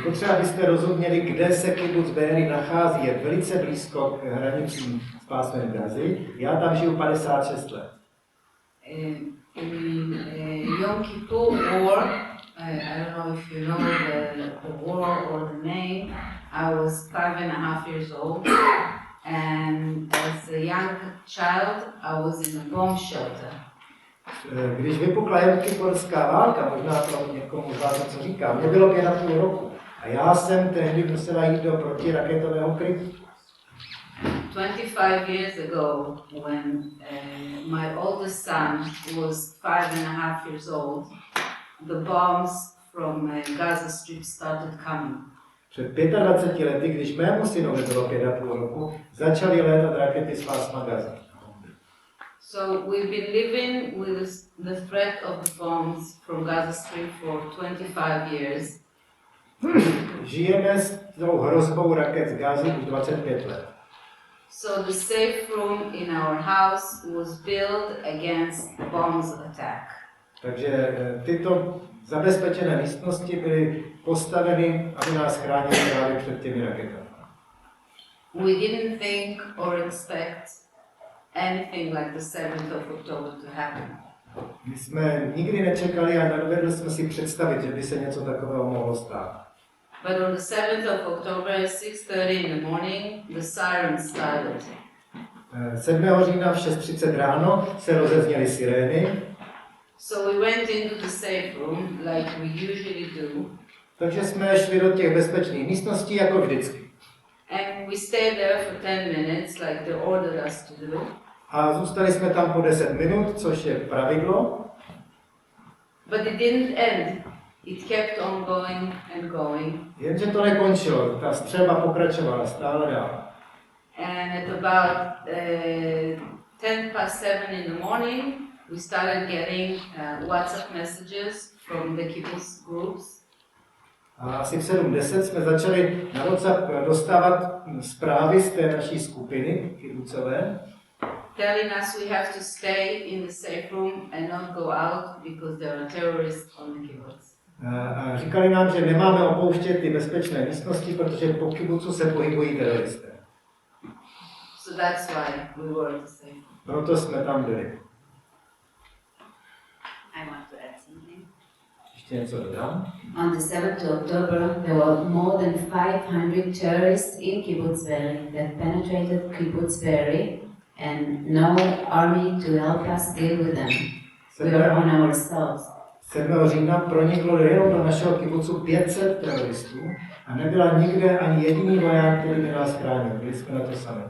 Potřeba, abyste rozuměli, kde se kibbutz Be'eri nachází, je velice blízko k hranicím s pásmem Gazy. Já tam žiju 56 let. In Yom Kippur War, I don't know if you know the war or the name, I was 5.5 years old, and as a young child, I was in a bomb shelter. Když vypukla jomkipurská válka, možná to někomu z vás něco říká, mě bylo 5,5 roku a já jsem tehdy musela jít do protiraketového krytu. 25 years ago, when my oldest son was 5.5 years old, the bombs from Gaza Strip started coming. Před 25 lety, když mému synovi bylo 5,5 roku, začaly létat rakety z pásma Gazy. So we've been living with the threat of the bombs from Gaza Strip for 25 years. Žijeme s tou hrozbou raket z Gazy už 25 let. So the safe room in our house was built against bombs attack. Takže tyto zabezpečené místnosti byly postaveny, aby nás chránili právě před těmi raketami. We didn't think or expect anything like the 7th of October to happen. My jsme nikdy nečekali a nedovedli jsme si představit, že by se něco takového mohlo stát. But on the 7th of October, 6:30 in the morning, the sirens started. 7. října v 6:30 ráno se rozezněly sirény. So we went into the safe room like we usually do. Takže jsme šli do těch bezpečných místností jako vždycky. And we stayed there for 10 minutes like they ordered us to do. A zůstali jsme tam po 10 minut, což je pravidlo. But it didn't end. It kept on going and going. Jenže to nekončilo, ta střelba pokračovala stále dál. And at about 7:10 in the morning, we started getting WhatsApp messages from the kibbutz groups. A asi v 7:10 jsme začali na WhatsApp dostávat zprávy z té naší skupiny kibbutzové, telling us we have to stay in the safe room and not go out because there are terrorists on the kibbutz. a říkali nám, že nemáme opouštět ty bezpečné místnosti, protože po kibbucu se pohybují teroristé. So that's why we were in the safe room. Proto jsme tam byli. I want to add something. Ještě něco dodám? On the 7th of October, there were more than 500 terrorists in Kibbutz Be'eri that penetrated Kibbutz Be'eri, and no army to help us deal with them. We were on ourselves. 7. října proniklo jenom do našeho kibbucu 500 teroristů a nebyla nikde ani jediný voják, který by nás chránil. Byli jsme na to sami.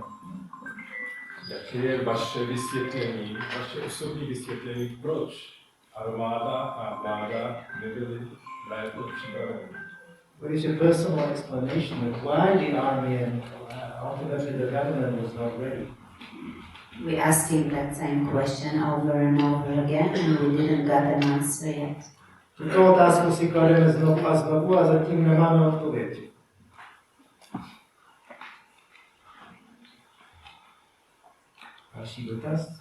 Jaké je vaše vysvětlení, vaše osobní vysvětlení, proč armáda a vláda nebyly na to připraveny? What is your personal explanation of why the army and ultimately the government was not ready? We asked him that same question over and over again, and we didn't get an answer yet. Tuto otázku si klademe znovu a znovu a zatím nemáme odpověď. Další dotaz?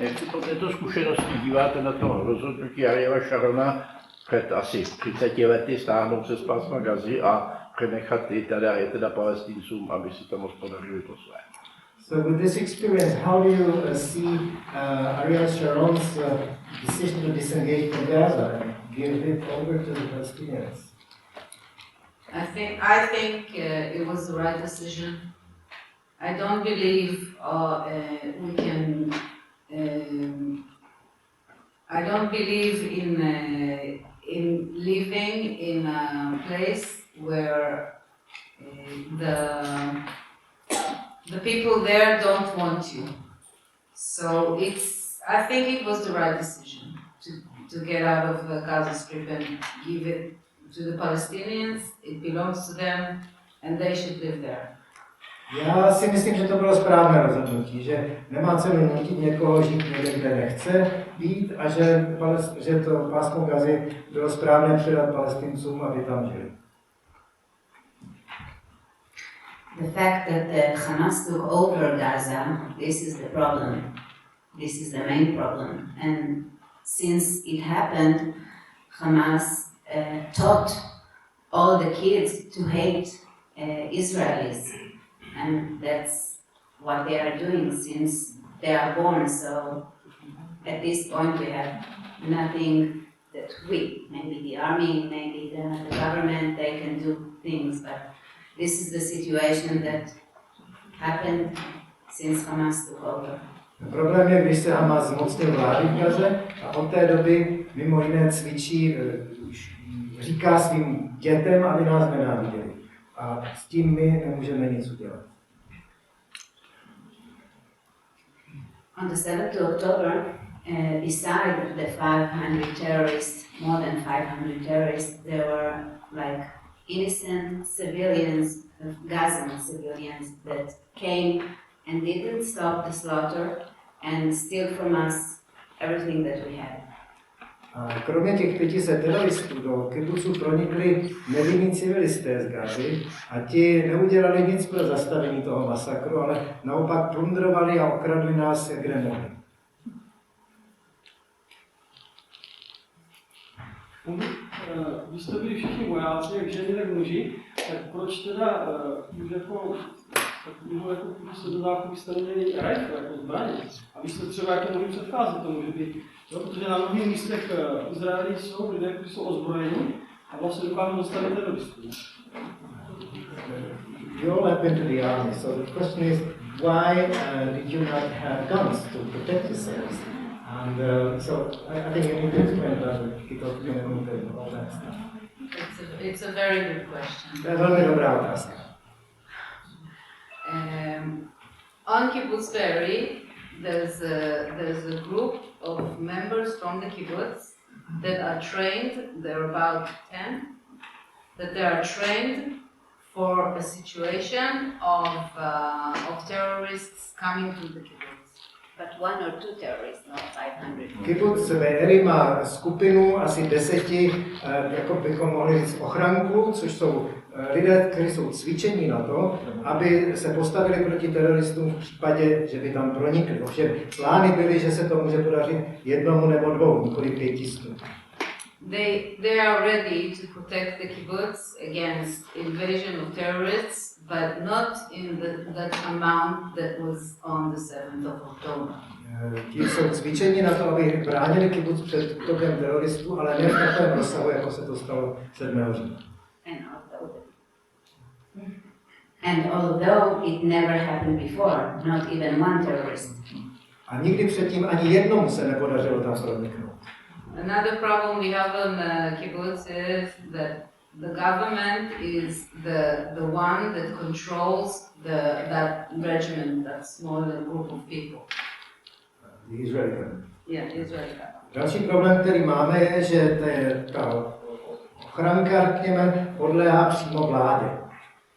Jak se po této zkušenosti díváte na to rozhodnutí Ariela Šarona před asi 30 lety stáhnout se z pásma Gazy a přenechat je teda Palestincům, aby si tam hospodařili po své? So with this experience, how do you see Ariel Sharon's decision to disengage from Gaza and give it over to the Palestinians? I think it was the right decision. I don't believe we can. I don't believe in living in a place where the people there don't want you. So I think it was the right decision to get out of the Gaza Strip and give it to the Palestinians. It belongs to them and they should live there. Já si myslím, že to bylo správné rozhodnutí, že nemá cenu nutit někoho žít někde, kde nechce být a že to pásmo Gazy bylo správné předat Palestincům, aby tam žili. The fact that the Hamas took over Gaza, this is the problem. This is the main problem. And since it happened, Hamas taught all the kids to hate Israelis. And that's what they are doing since they are born. So at this point we have nothing that maybe the army, maybe the government, they can do things, but this is the situation that happened since Hamas took over. Problém je, když se Hamas zmocnil vlády v Gaze a od té doby mimo jiné cvičí, říká svým dětem, aby nás nenáviděli. A s tím my nemůžeme nic udělat. On the 7th of October, beside the 500 terrorists, more than 500 terrorists, there were like innocent civilians, Gazan civilians that came and didn't stop the slaughter and steal from us everything that we had. A kromě těch 500 teroristů do kibucu pronikli nevinní civilisté z Gazy a ti neudělali nic pro zastavení toho masakru, ale naopak plundrovali a okradli nás, kde mohli. Když jste byli všichni vojáci, jak ženy, tak muži, tak proč teda už jako se dodávku jste neměli rifle jako zbraně? A vy jste třeba jako mohli předcházet tomu, že by, jo, protože na mnohých místech v Izraeli jsou lidé, kteří jsou ozbrojeni a vlastně dokážou zastavit teroristů. You all have been to the army, so the question is, why did you not have guns to protect yourselves? And so I think you need to explain that and all that stuff. It's a very good question. To je velmi dobrá otázka. On Kibbutz Be'eri, there's a group of members from the kibbutz that are trained. They're about 10. That they are trained for a situation of terrorists coming to the kibbutz. But 1 or 2 terrorists, not 500. Kibbutz Be'eri má skupinu asi 10, jako bychom mohli říct ochranku, což jsou lidé, kteří jsou cvičení na to, aby se postavili proti teroristům v případě, že by tam pronikli. Ovšem plány byly, že se to může podařit jednomu nebo dvou, nikoli 500. They are ready to protect the kibbutz against invasion of terrorists, but not in that amount that was on the 7th of October. Ti jsou cvičeni na to, aby bránili kibbutz před útokem teroristů, ale ne v takovém rozsahu, jako se to stalo 7. října. And although it never happened before, not even one terrorist. A nikdy předtím ani jednomu se nepodařilo tam proniknout. Another problem we have on kibbutz is that the government is the one that controls that regiment, that small group of people. The Israeli government. Yeah, Israeli government. Další problém, který máme, je, že ta ochranka, řekněme, podléhá přímo vládě.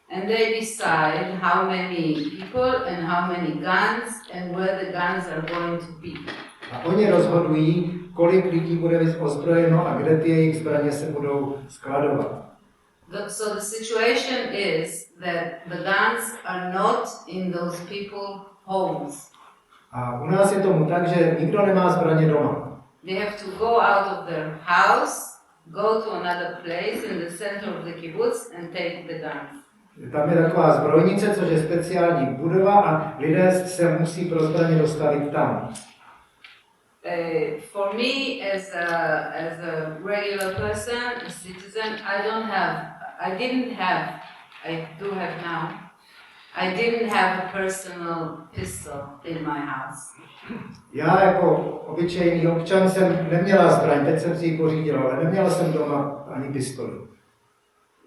and they decide how many people and how many guns and where the guns are going to be. A oni rozhodují, kolik lidí bude ozbrojeno a kde ty jejich zbraně se budou skladovat. So the situation is that the guns are not in those people's homes. A u nás je tomu tak, že nikdo nemá zbraně doma. They have to go out of their house, go to another place in the center of the kibbutz and take the guns. Tam je taková zbrojnice, což je speciální budova a lidé se musí pro zbraně dostavit tam. For me, as a regular person, a citizen, I do have now, I didn't have a personal pistol in my house. Já jako obyčejný občan jsem neměla zbraň, teď jsem si ji pořídila, ale neměla jsem doma ani pistoli.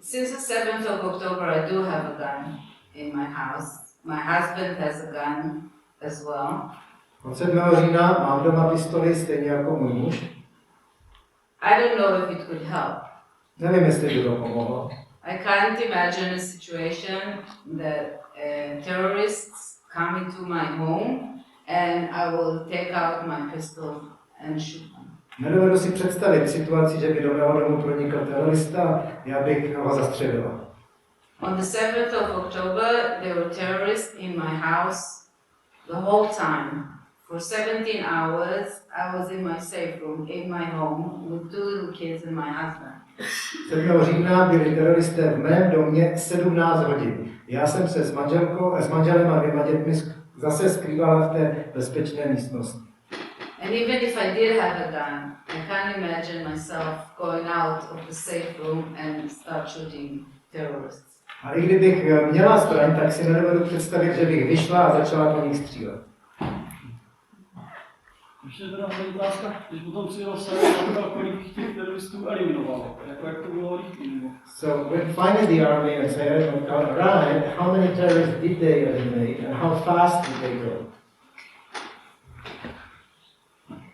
Since the 7th of October, I do have a gun in my house. My husband has a gun as well. Od 7. října mám doma pistoli stejně jako můj muž. I don't know if it could help. Nevím, jestli by to pomohlo. I can't imagine a situation that terrorists come into my home and I will take out my pistol and shoot them. Nedovedu si představit situaci, že by do mého domu pronikl terorista, já bych ho zastřelila. On the 7th of October, there were terrorists in my house the whole time. For 17 hours, I was in my safe room, in my home, with 2 little kids and my husband. 7. října byli teroristé v mém domě 17 hodin. Já jsem se s manželem a 2 dětmi zase skrývala v té bezpečné místnosti. And even if I did have a gun, I can't imagine myself going out of the safe room and start shooting terrorists. A i kdybych měla zbraň, tak si nedovedu představit, že bych vyšla a začala po nich střílet. Ještě teda otázka, když potom přijel Sajad, kolik těch teroristů eliminovalo, jak to bylo rychle? So when finally the army and Sayed arrived, how many terrorists did they eliminate and how fast did they go?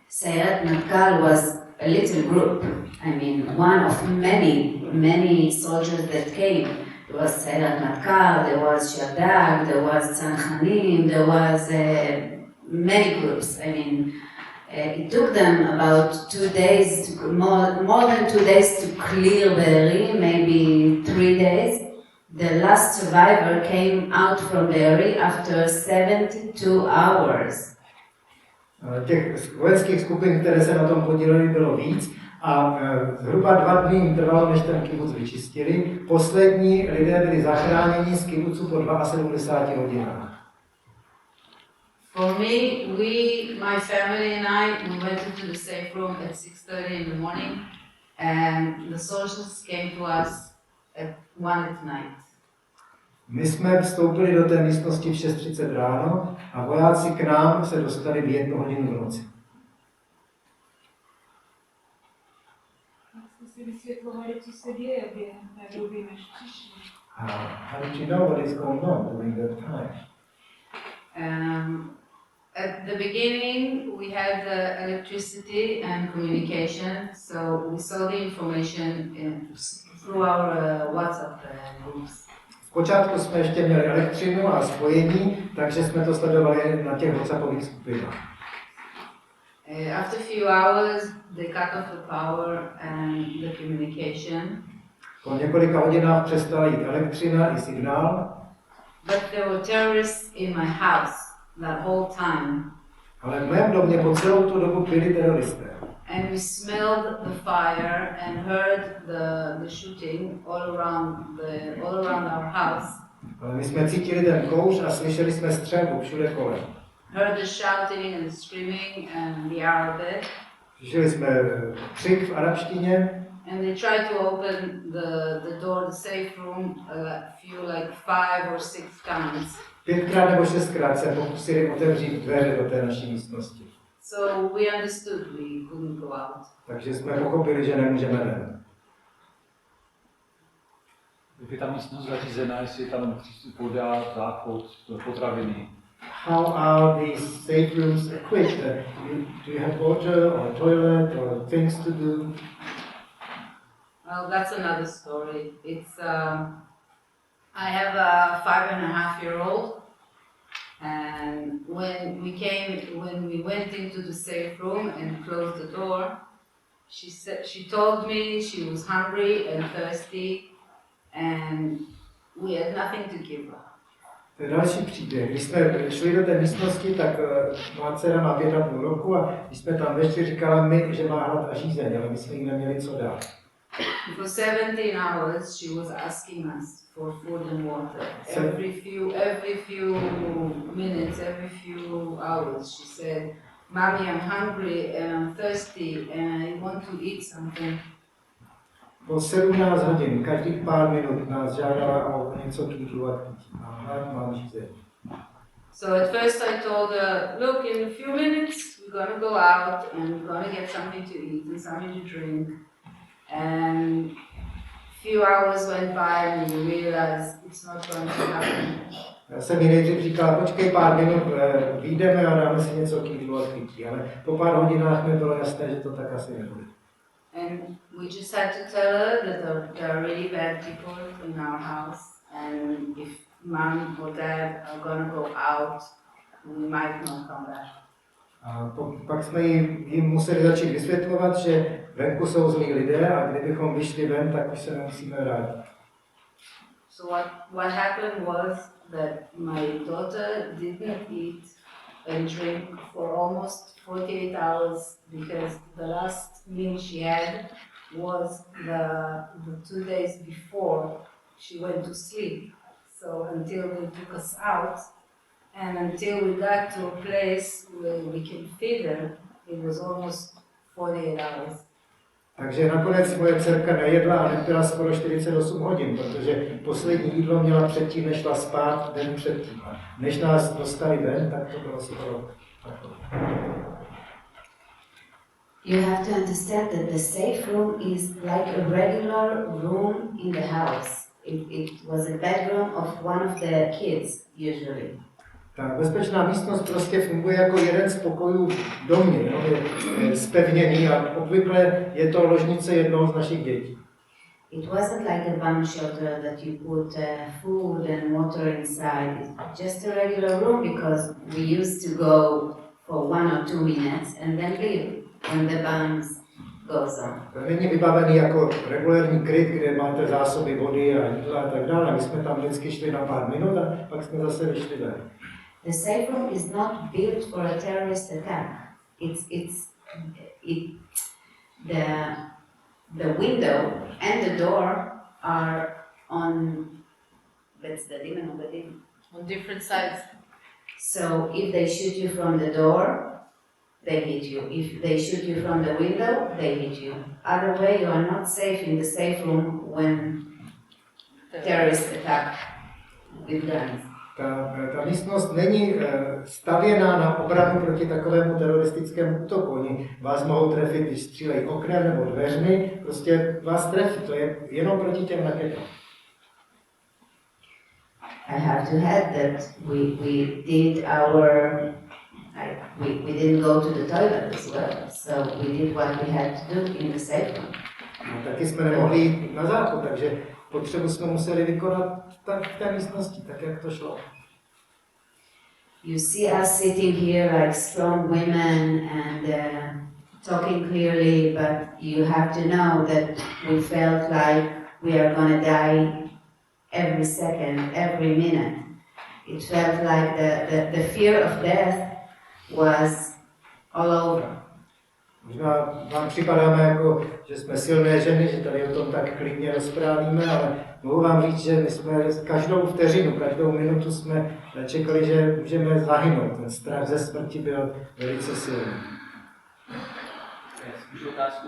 Sayed Matkal was a little group. I mean, one of many soldiers that came. There was Sayed Matkal, there was Shadag, there was Tzanchanim, there was many groups. I mean, it took them about 2 days, more than 2 days to clear Be'eri, maybe 3 days. The last survivor came out from Be'eri after 72 hours. Těch vojenských skupin, které se na tom podílely, bylo víc a zhruba 2 dny jim trvalo, než ten kibuc vyčistili. Poslední lidé byli zachráněni z kibucu po 72 hodinách. For me, my family and I, we went into the safe room at 6:30 in the morning, and the soldiers came to us at 1 at night. My jsme vstoupili do té místnosti v 6:30 ráno a vojáci k nám se dostali v 1 hodinu v noci. How did you know what is going on during that time? At the beginning, we had the electricity and communication, so we saw the information through our WhatsApp groups. V počátku jsme ještě měli elektřinu a spojení, takže jsme to sledovali na těch WhatsAppových skupinách. After a few hours, they cut off the power and the communication. Po několika hodinách přestala jít elektřina i signál. But there were terrorists in my house that whole time. Ale v mém domě po celou tu dobu byli teroristé. And we smelled the fire and heard the shooting all around our house. Ale my jsme cítili ten kouř a slyšeli jsme střelbu všude kolem. Heard the shouting and the screaming and the Arabic. Slyšeli jsme křik v arabštině. And they tried to open the door, the safe room, like 5 or 6 times. 5krát nebo 6krát se pokusili otevřít dveře do té naší místnosti. So we understood we couldn't go out. Takže jsme pochopili, že nemůžeme ven. Jak je ta místnost zařízená, jestli je tam voda, záchod, potraviny? How are these safe rooms equipped? Do you have water or toilet or things to do? Well, that's another story. It's I have a 5.5-year-old, and when we went into the safe room and closed the door, she told me she was hungry and thirsty, and we had nothing to give her. To je další příběh. Když jsme šli do té místnosti, tak má dcera má 5,5 roku a když jsme tam vešli, říkala mi, že má hlad a žízeň, ale my jsme jí neměli co dát. For 17 hours, she was asking us for food and water. Every few minutes, every few hours, she said, "Mommy, I'm hungry and I'm thirsty and I want to eat something." Po 17 hodin, každých pár minut nás žádala o něco k jídlu a k pití. Mám hlad, mám žízeň. So at first I told her, look, in a few minutes we're gonna go out and we're gonna get something to eat and something to drink. And a few hours went by and we realized it's not going to happen. Já jsem jí nejdřív říkal, počkej pár minut, vyjdeme a dáme si něco k jídlu a k pití, ale po pár hodinách mi bylo jasné, že to tak asi nebude. And we just had to tell her that there are really bad people in our house, and if mom or dad are gonna go out, we might not come back. A pak jsme jim museli začít vysvětlovat, že venku jsou zlí lidé a kdybychom vyšli ven, tak už se nemusíme vrátit. So what happened was that my daughter didn't eat and drink for almost 48 hours because the last meal she had was the 2 days before she went to sleep. So until they took us out and until we got to a place where we can feed her, it was almost 48 hours. Takže nakonec moje dcerka nejedla a nepila skoro 48 hodin, protože poslední jídlo měla předtím, než šla spát den předtím. A než nás dostali ven, tak to bylo skoro takové. You have to understand that the safe room is like a regular room in the house. It was a bedroom of one of the kids, usually. Ta bezpečná místnost prostě funguje jako jeden z pokojů v domě, je zpevněný a obvykle je to ložnice jednoho z našich dětí. It wasn't like a bomb shelter that you put food and water inside. It's just a regular room because we used to go for 1 or 2 minutes and then leave when the bombs goes on. To není vybavený jako regulární kryt, kde máte zásoby vody a jídla a tak dále. My jsme tam vždycky šli na pár minut a pak jsme zase vyšli ven. The safe room is not built for a terrorist attack. The window and the door are on different sides. So if they shoot you from the door, they hit you. If they shoot you from the window, they hit you. Other way, you are not safe in the safe room when terrorists attack with guns. Ta místnost není stavěná na obranu proti takovému teroristickému útoku. Oni vás mohou trefit, když střílejí oknem nebo dveřmi, prostě vás trefí, to je jenom proti těm raketám. I have to add that we didn't go to the toilet as well, so we did what we had to do in the safe room. No, taky jsme nemohli jít na záchod, takže potřebu jsme museli vykonat v té místnosti, tak jak to šlo. You see us sitting here like strong women and talking clearly, but you have to know that we felt like we are going to die every second, every minute. It felt like the fear of death was all over. Možná vám připadáme jako, že jsme silné ženy, že tady o tom tak klidně rozprávíme, ale mohu vám říct, že my jsme každou vteřinu, každou minutu jsme čekali, že můžeme zahynout. Ten strach ze smrti byl velice silný. Můžu otázku,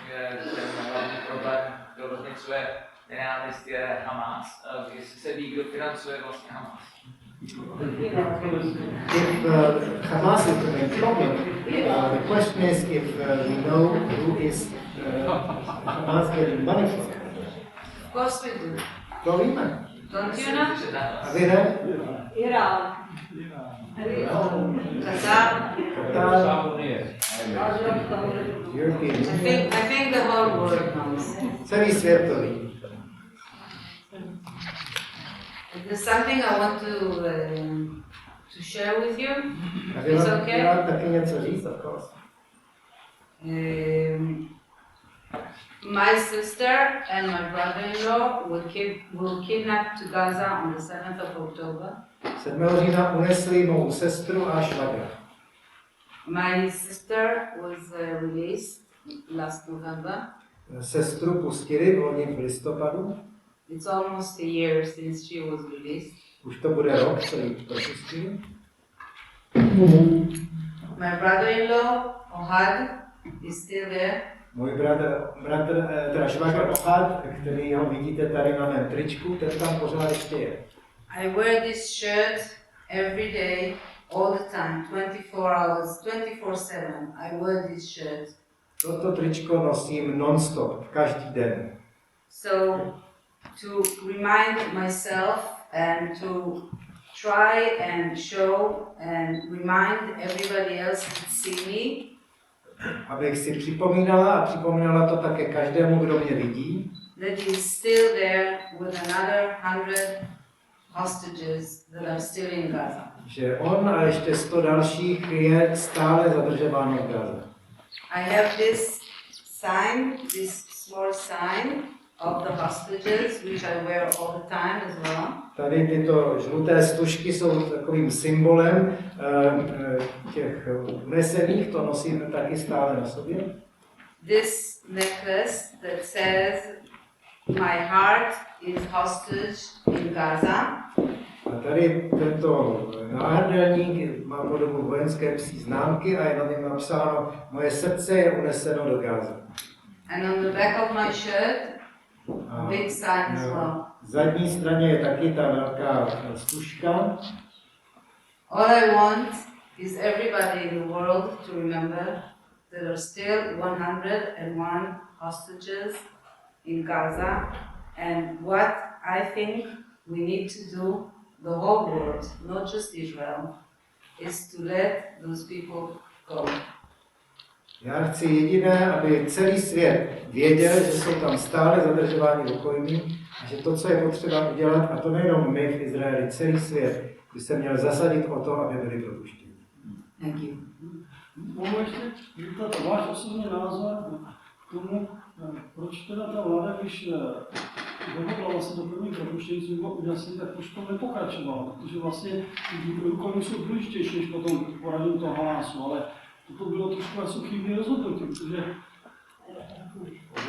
že ten hlavní problém, kdo rozněcuje nenávist, je Hamas. Jestli se ví, kdo financuje vlastně Hamas. If Hamas is the main problem, the question is if we know who is Hamas getting money from. Of course we do. To víme. Don't you know? A vy ne? Iran. Qatar. European I think the whole world knows. Celý svět to ví. There's something I want to share with you. Já It's bych okay? rád taky něco říct, of course. My sister and my brother-in-law will kidnap to Gaza on the 7th of October. 7. října unesli mou sestru a švagra. My sister was released last November. Sestru pustili v listopadu. It's almost a year since she was released. Už to bude rok, co ji propustili. My brother-in-law, Ohad, is still there. Můj teda švagr Ohad, který ho vidíte tady na mém tričku, ten tam pořád ještě je. I wear this shirt every day, all the time, 24 hours, 24/7. I wear this shirt. Toto tričko nosím non-stop, každý den. So, to remind myself and to try and show and remind everybody else to see me, Abych si připomínala a připomínala to také každému, kdo mě vidí, that he's still there with another 100 hostages that are still in Gaza. že on a ještě 100 dalších je stále zadržováno v Gaze. I have this sign, this small sign of the hostages, which I wear all the time as well. Tady tyto žluté stužky jsou takovým symbolem těch unesených, to nosím taky stále na sobě. This necklace that says, my heart is hostage in Gaza. A tady tento náhrdelník má podobu vojenské psí známky a je na něm napsáno, moje srdce je uneseno do Gaza. And on the back of my shirt, a big sign as well. Na zadní straně je taky ta velká stužka. All I want is everybody in the world to remember there are still 101 hostages in Gaza, and what I think we need to do, the whole world, not just Israel, is to let those people go. Já chci jediné, aby celý svět věděl, že jsou tam stále zadržováni rukojmí a že to, co je potřeba udělat, a to nejenom my v Izraeli, celý svět, by se měl zasadit o to, aby byli propuštěni. Thank you. Mohu ještě zeptat váš osobní názor k tomu, proč teda ta vláda, když dohodla vlastně do prvních propuštění, tak už to nepokračovala, protože vlastně rukojmí jsou důležitější než potom poradím toho Hamasu, ale toto bylo trošku jako chybné rozhodnutí, protože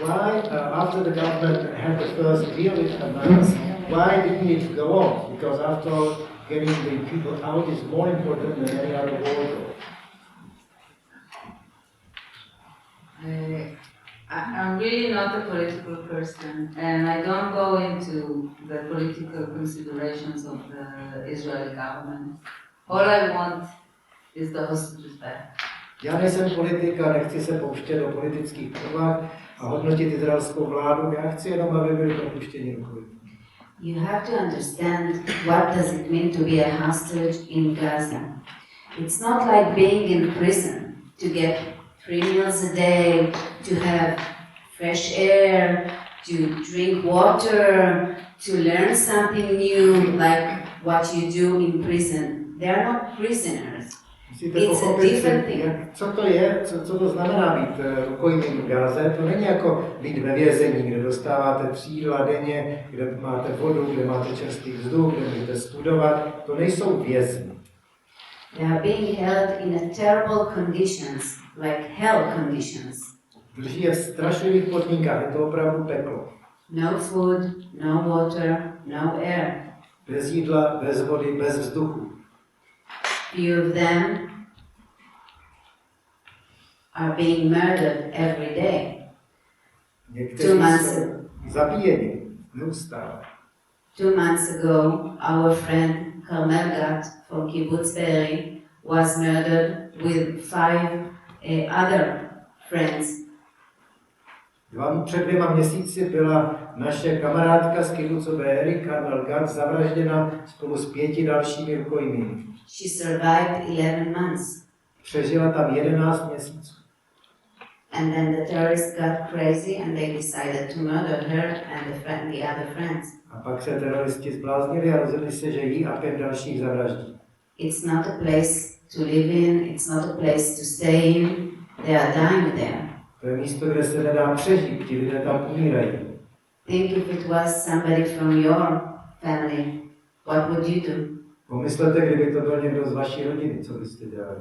Why, after the government had the first deal with Hamas, why didn't it go on? Because after all, getting the people out is more important than any other war. I'm really not a political person, and I don't go into the political considerations of the Israeli government. All I want is the hostages back. Já nejsem politik a nechci se pouštět do politických úvah a hodnotit izraelskou vládu. Já chci jenom, aby byli propuštěni rukojmí. You have to understand what does it mean to be a hostage in Gaza. It's not like being in prison to get 3 meals a day, to have fresh air, to drink water, to learn something new like what you do in prison. They are not prisoners. Musíte It's a pochopit, different thing. co to je, co to znamená být rukojmím v Gaze. To není jako být ve vězení, kde dostáváte 3 jídla denně, kde máte vodu, kde máte čerstvý vzduch, kde můžete studovat. To nejsou vězni. They are being held in a terrible conditions, like hell conditions. Drží je v strašlivých podmínkách, je to opravdu peklo. No food, no water, no air. Bez jídla, bez vody, bez vzduchu. Few of them are being murdered every day. Někteří 2 months jsou ago. zabíjeni neustále. 2 months ago, our friend Carmel Gat from Kibbutz Be'eri was murdered with 5 other friends. Před 2 měsíci byla naše kamarádka z Kibbucu Be'eri, Carmel Gat, zavražděna spolu s 5 dalšími rukojmími. She survived 11 months. Přežila tam 11 měsíců. And then the terrorists got crazy and they decided to murder her and the other friends. A pak se teroristi zbláznili a rozhodli se, že jí a 5 dalších zavraždí. It's not a place to live in, it's not a place to stay in, they are dying there. To je místo, kde se nedá přežít, ti lidé tam umírají. Think if it was somebody from your family, what would you do? Pomyslete, kdyby to byl někdo z vaší rodiny, co byste dělali?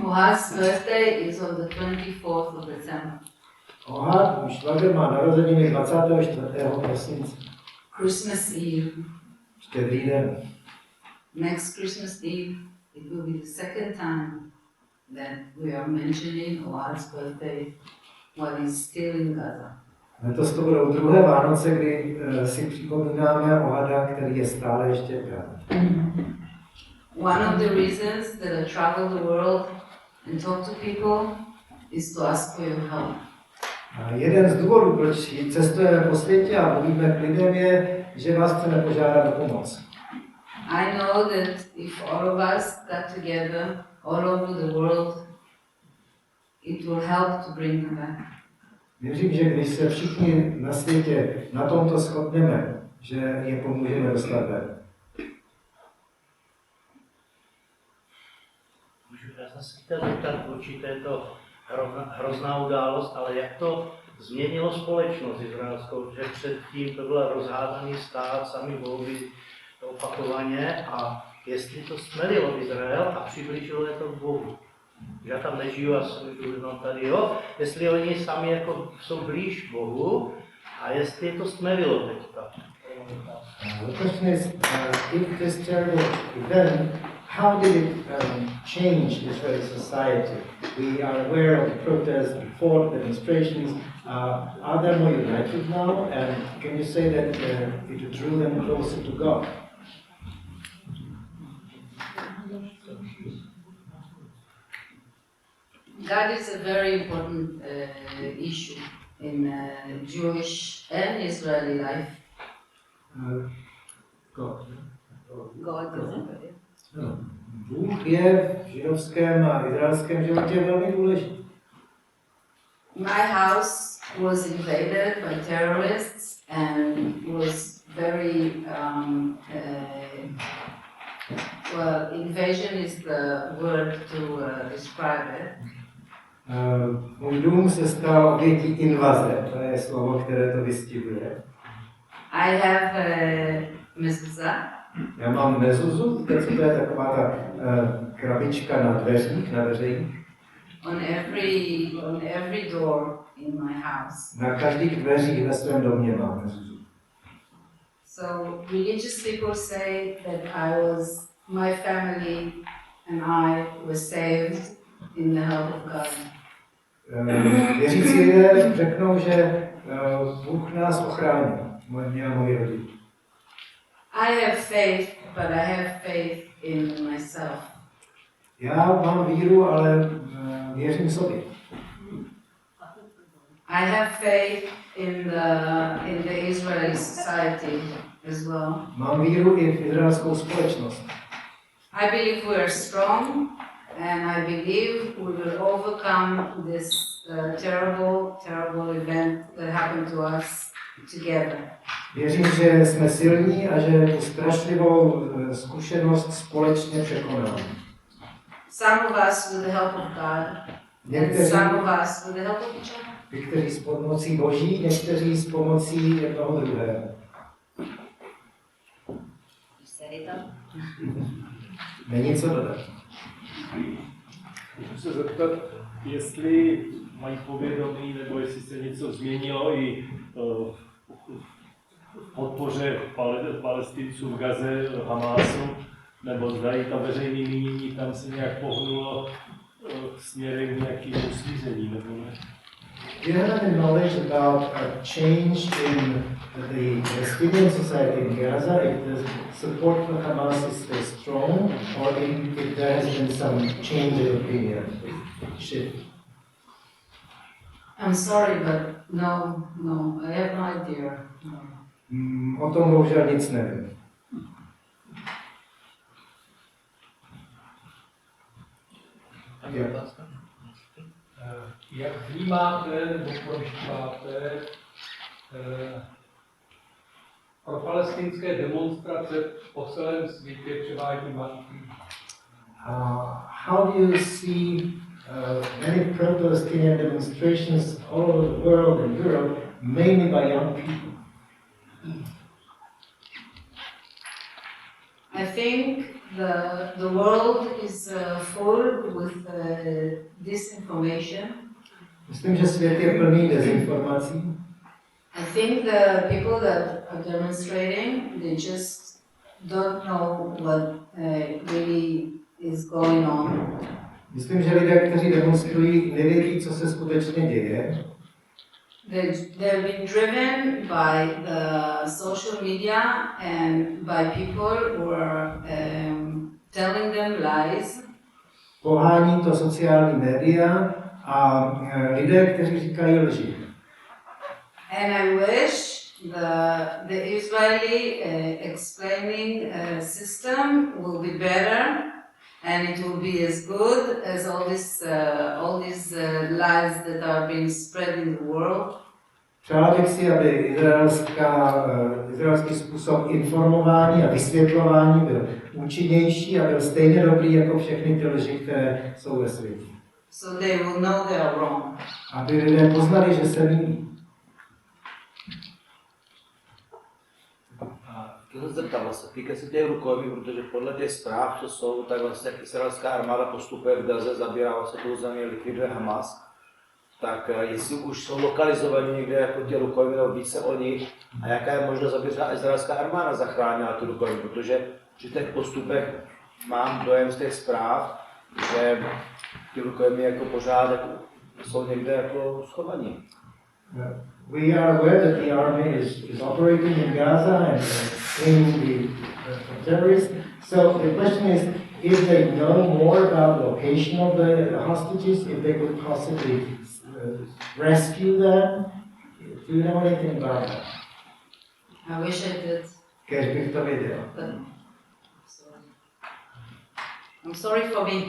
Ohad's birthday is on the 24th of December. Ohad, můj švagr má narozeniny 24. prosince. Christmas Eve. Štědrý den. Next Christmas Eve, it will be the second time that we are mentioning Ohad's birthday while he's still in Gaza. Letos to budou druhé Vánoce, kdy si připomínáme Ohada, který je stále ještě v Gaze. One of the reasons that I travel the world and talk to people is to ask for your help. A jeden z důvodů, proč cestujeme po světě a mluvíme k lidem, je, že vás chceme požádat o pomoc. I know that if all of us got together all over the world, it will help to bring them back. Věřím, že když se všichni na světě na tomto shodneme, že je pomůžeme dostat ven. Já jsem se chtěl zeptat, určitě je to hrozná událost, ale jak to změnilo společnost izraelskou, že předtím to byl rozhádaný stát, sami volby opakovaně, a jestli to stmelilo Izrael a přiblížilo je to k Bohu. Já tam nežiju a jsem jenom tady, jo? Jestli oni sami jako jsou blíž k Bohu a jestli je to stmelilo teďka. The question is, if this terrible event, how did it change Israeli society? We are aware of the protests before, the demonstrations. Are they more united now? And can you say that it drew them closer to God? God is a very important issue in Jewish and Israeli life. God. God is No. Bůh je v židovském a izraelském životě velmi důležitý. My house was invaded by terrorists and was very, well, invasion is the word to describe it. Můj dům se stal obětí invaze, to je slovo, které to vystihuje. I have a mezuzah. Já mám mezuzu, to je taková ta krabička na dveřích, na veřejných. On every door in my house. Na každých dveřích ve svém domě mám mezuzu. So religious people say that my family and I were saved in the help of God. Věřící lidé řeknou, že Bůh nás ochránil, mě a moji rodinu. I have faith, but I have faith in myself. Já mám víru, ale věřím sobě. I have faith in the Israeli society as well. Mám víru i v izraelskou společnost. I believe we are strong, and I believe we will overcome this terrible event that happened to us together. Věřím, že jsme silní a že tu strašlivou zkušenost společně překonáme. Some of us with the help of God, and some of us with the help of each other. Někteří s pomocí Boží, někteří s pomocí jednoho druhého. Není co dodat. Můžu se zeptat, jestli mají povědomí, nebo jestli se něco změnilo i v podpoře Palestinců v Gaze, Hamásu, nebo zdají ta veřejné mínění tam se nějak pohnulo směrem k nějakému usmíření, nebo ne? Do you have any knowledge about a change in the Palestinian society in Gaza, if the support for Hamas is still strong, or if there has been some change in opinion, shift? I'm sorry, but no, I have no idea. No. O tom bohužel nic nevím. Jak vnímáte nebo prožíváte pro palestinské demonstrace po celém světě převážně mladých? How do you see many pro-Palestinian demonstrations all over the world and Europe, mainly by young people? I think the world is full with disinformation. Myslím, že svět je plný dezinformací. I think the people that are demonstrating, they just don't know what really is going on. Myslím, že lidé, kteří demonstrují, nevědí, co se skutečně děje. They've been driven by the social media and by people who are telling them lies. Pohání to sociální média a lidé, kteří říkají lži. And I wish the Israeli explaining system will be better, and it will be as good as all these lies that are being spread in the world. Přál bych si, aby izraelský způsob informování a vysvětlování byl účinnější a byl stejně dobrý jako všechny ty lži, které jsou ve světě. So they will know they are wrong. Aby lidé poznali, že se mýlí. Chtěl jsem zeptat, vlastně týká se těch rukojmí, protože podle těch zpráv, co jsou, tak vlastně izraelská armáda postupuje v Gaze, zabírá vlastně tu zemi, likviduje Hamas. Tak jestli už jsou lokalizovaní někde jako ti rukojmí, nebo více o nich, a jaká je možnost, aby izraelská armáda zachránila ty rukojmí, protože při těch postupech mám dojem z těch zpráv, že ty rukojmí jako pořád jsou někde jako schovaní. We are aware that the army is operating in Gaza and aiming the terrorists. So the question is, if they know more about the location of the hostages, if they could possibly rescue them. Do you know anything about that? I wish I did. Kéž bych to věděl. I'm sorry for me.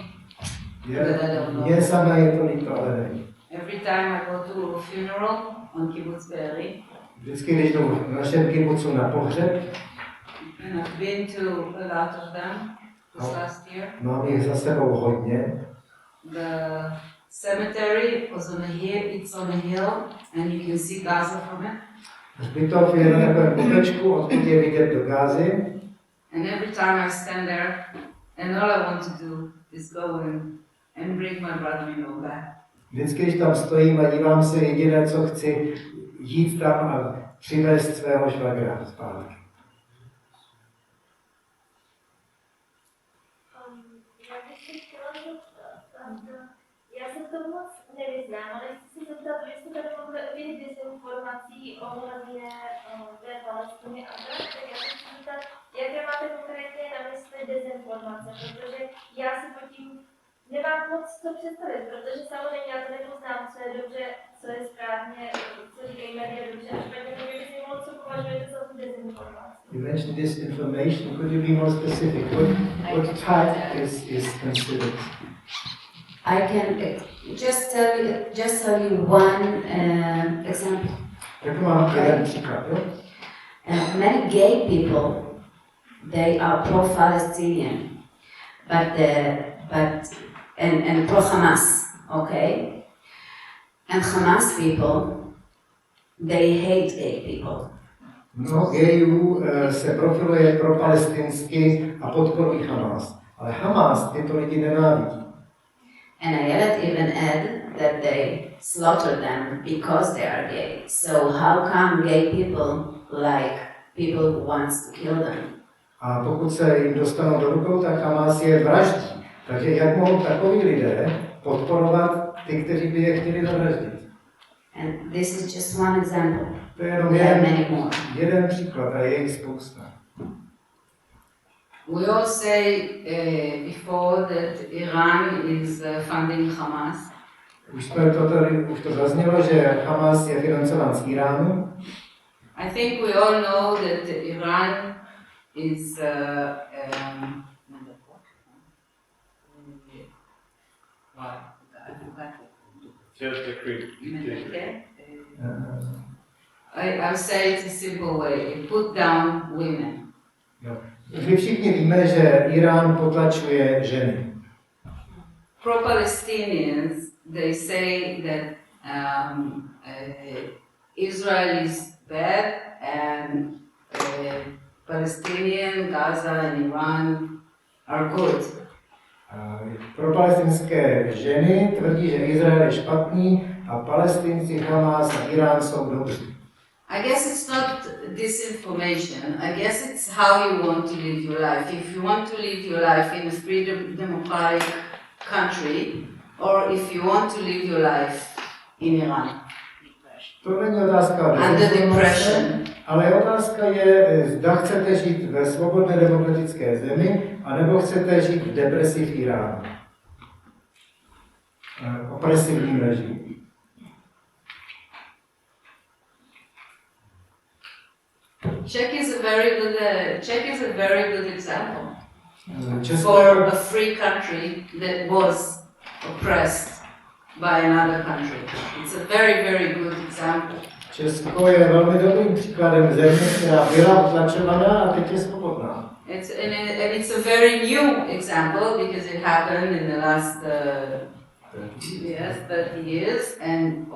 That I don't know. Mně sama je to líto, ale nevím. Every time I go to a funeral on Kibbutz Be'eri, Vždycky, když jdu v našem kibucu na pohřeb, and I've been to a lot of them this last year. mám jich za sebou hodně. The cemetery was on a hill, it's on a hill, and you can see Gaza from it. Hřbitov je na takovém kopečku, odkud je vidět do Gázy. And every time I stand there, and all I want to do is go in and bring my brother-in-law back. Vždycky, když tam stojím a dívám se, jediné, co chci, jít tam a přivést svého švagra zpátky. Já se v tom moc nevyznám, ale chci se zeptat, jestli tady mohli objevit dezinformací ohledně té Palestiny a tak já se chci zeptat, jaké máte konkrétně na mysli dezinformace, protože já si pod tím nemám moc co představit, protože samozřejmě já to nepoznám, co je dobře, co je správně, co říkají média dobře a špatně, takže bych si moc co považujete za tu dezinformaci. You mentioned disinformation. Could you be more specific? What type is considered? I can just tell you one example. Many gay people, they are pro-Palestinian, and pro-Hamas, okay? And Hamas people, they hate gay people. Mnoho gayů se profiluje pro palestinsky a podporují Hamas. Ale Hamas tyto lidi nenávidí. And I even add that they slaughter them because they are gay. So how come gay people like people who wants to kill them? A pokud se jim dostanou do rukou, tak Hamas je vraždí. Takže jak mohou takoví lidé podporovat ty, kteří by je chtěli zavraždit? And this is just one example. To je jenom jeden příklad a je jich spousta. We all say before that Iran is funding Hamas. Už to zaznělo, že Hamas je financován z Iránu. I think we all know that Iran is Just decree. Okay. I'll say it a simple way. Put down women. My všichni víme, že Irán potlačuje ženy. Pro-Palestinians, they say that Israel is bad and Palestinian, Gaza and Iran are good. Pro palestinské ženy tvrdí, že Izrael je špatný a Palestinci, Hamas a Irán jsou dobří. I guess it's not disinformation. I guess it's how you want to live your life. If you want to live your life in a free democratic country, or if you want to live your life in Iran. To není otázka desinformace, ale otázka je, zda chcete žít ve svobodné demokratické zemi, anebo chcete žít v depresi v Iránu. Opresivním režimu. Czech is a very good example for a free country that was oppressed by another country. It's a very good example. Česko je velmi dobrým příkladem země, která byla utlačovaná a teď je svobodná. It's a very new example because it happened in the last 30 years, and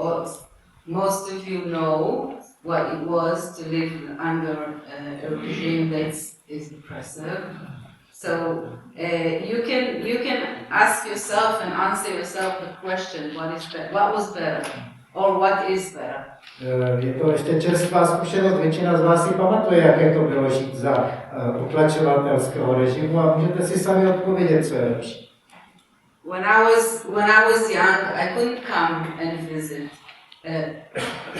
most of you know what it was to live under a regime that is oppressive. So you can ask yourself and answer yourself the question: what was better, or what is better? Je to ještě čerstvá zkušenost, většina z vás si pamatuje, jaké to bylo žít za utlačovatelského režimu a můžete si sami odpovědět, co je lepší. When I was young, I couldn't come and visit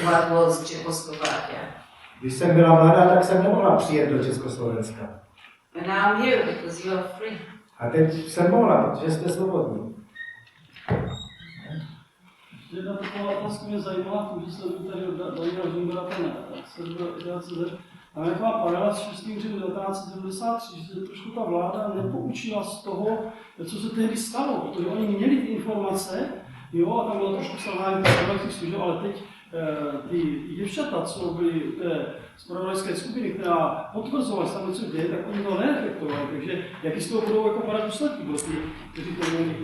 what was Czechoslovakia. Když jsem byla mladá, tak jsem nemohla přijet do Československa. And now I'm here because you are free. A teď jsem mohla, protože jste svobodní. Jedna taková otázka mě zajímala, že se tady Daniela Žumbera ten CZ, a jaká paralela s 6. říjnem 1973, že se trošku ta vláda nepoučila z toho, co se tehdy stalo, protože oni měli ty informace, jo, a tam bylo trošku selhání zpravodajských služeb, ale teď ty děvčata, co byly té zpravodajské skupiny, která potvrzovala tam něco děje, tak oni to neefektovali, takže jaký z toho budou jako padat důsledky, kteří to měli.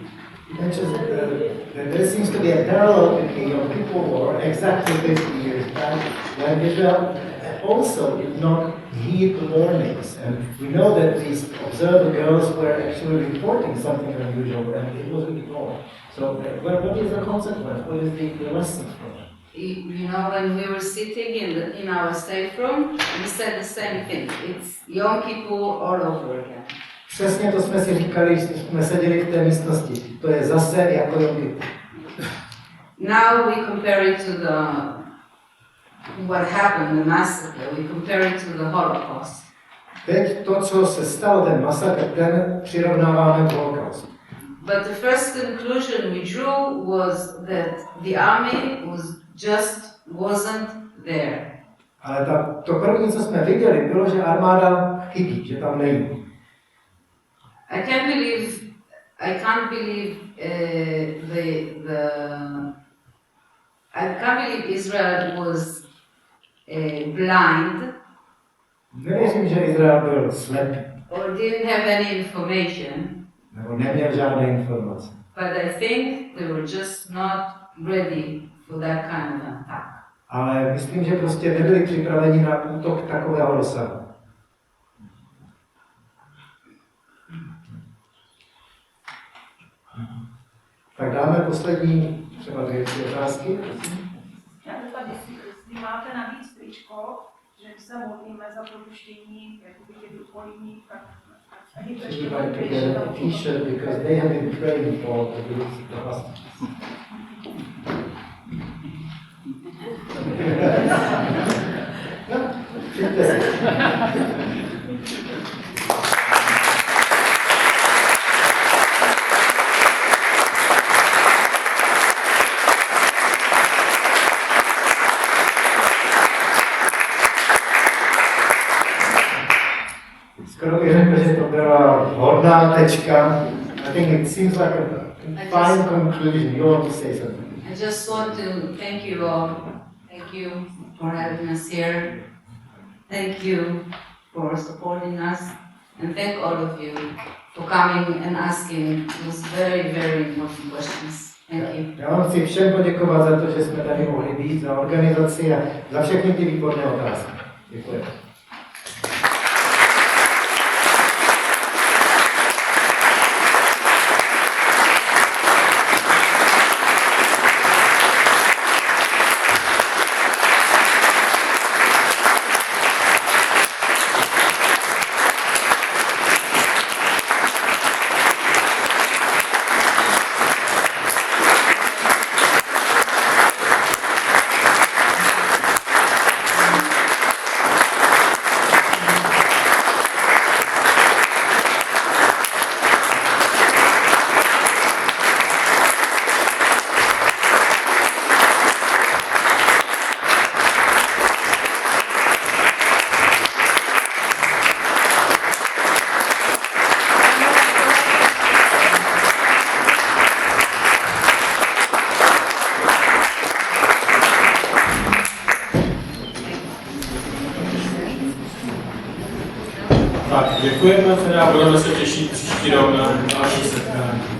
There seems to be a parallel between the People War exactly 50 years back when Israel also did not heed the warnings. And we know that these observer girls were actually reporting something unusual and it was ignored. So what is the consequence? What is the lesson from it? You know, when we were sitting in our safe room, we said the same thing. It's Yom Kippur all over again. Přesně to jsme si říkali, když jsme seděli v té místnosti. To je zase jako Jom Kippur. Now we compare it to what happened, the massacre. We compare it to the Holocaust. Teď to, co se stalo, ten masakr, ten přirovnáváme k holokaustu. But the first conclusion we drew was that the army wasn't there. Ale to první, co jsme viděli, bylo, že armáda chybí, že tam není. I can't believe Israel was blind. Nevěřím, že Izrael byl slepý. Or didn't have any information. Nebo neměl žádné informace. But I think they were just not ready for that kind of attack. Ale myslím, že prostě nebyli připraveni na útok takového rozsahu. Tak dáme poslední, třeba 2 otázky. Já tady, jestli máte navíc tričko, že se modlíme za propuštění těch důchodních, tak ani to ještě T-shirt because they have been praying for the release of the hostages. No, přijďte si. Skoro bych řekl, že to byla vhodná tečka. I think it seems like fine conclusion. You want to say something? I just want to thank you all. Thank you for having us here. Thank you for supporting us. And thank all of you for coming and asking those very, very important questions. Thank you. Já vám chci všem poděkovat za to, že jsme tady mohli být, za organizaci a za všechny ty výborné otázky. Děkuji. Tak, děkujeme teda, budeme se těšit příští rok na další setkání.